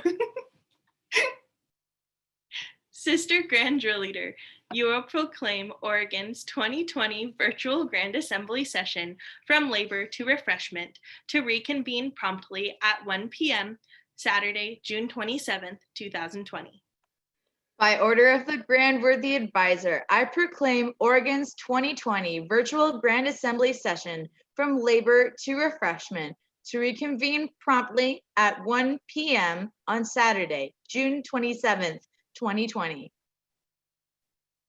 Sister Grand Drill Leader, you will proclaim Oregon's 2020 virtual Grand Assembly session from labor to refreshment to reconvene promptly at 1 p.m. Saturday, June 27th, 2020. By order of the Grand Worthy Advisor, I proclaim Oregon's 2020 virtual Grand Assembly session from labor to refreshment to reconvene promptly at 1 p.m. on Saturday, June 27th, 2020.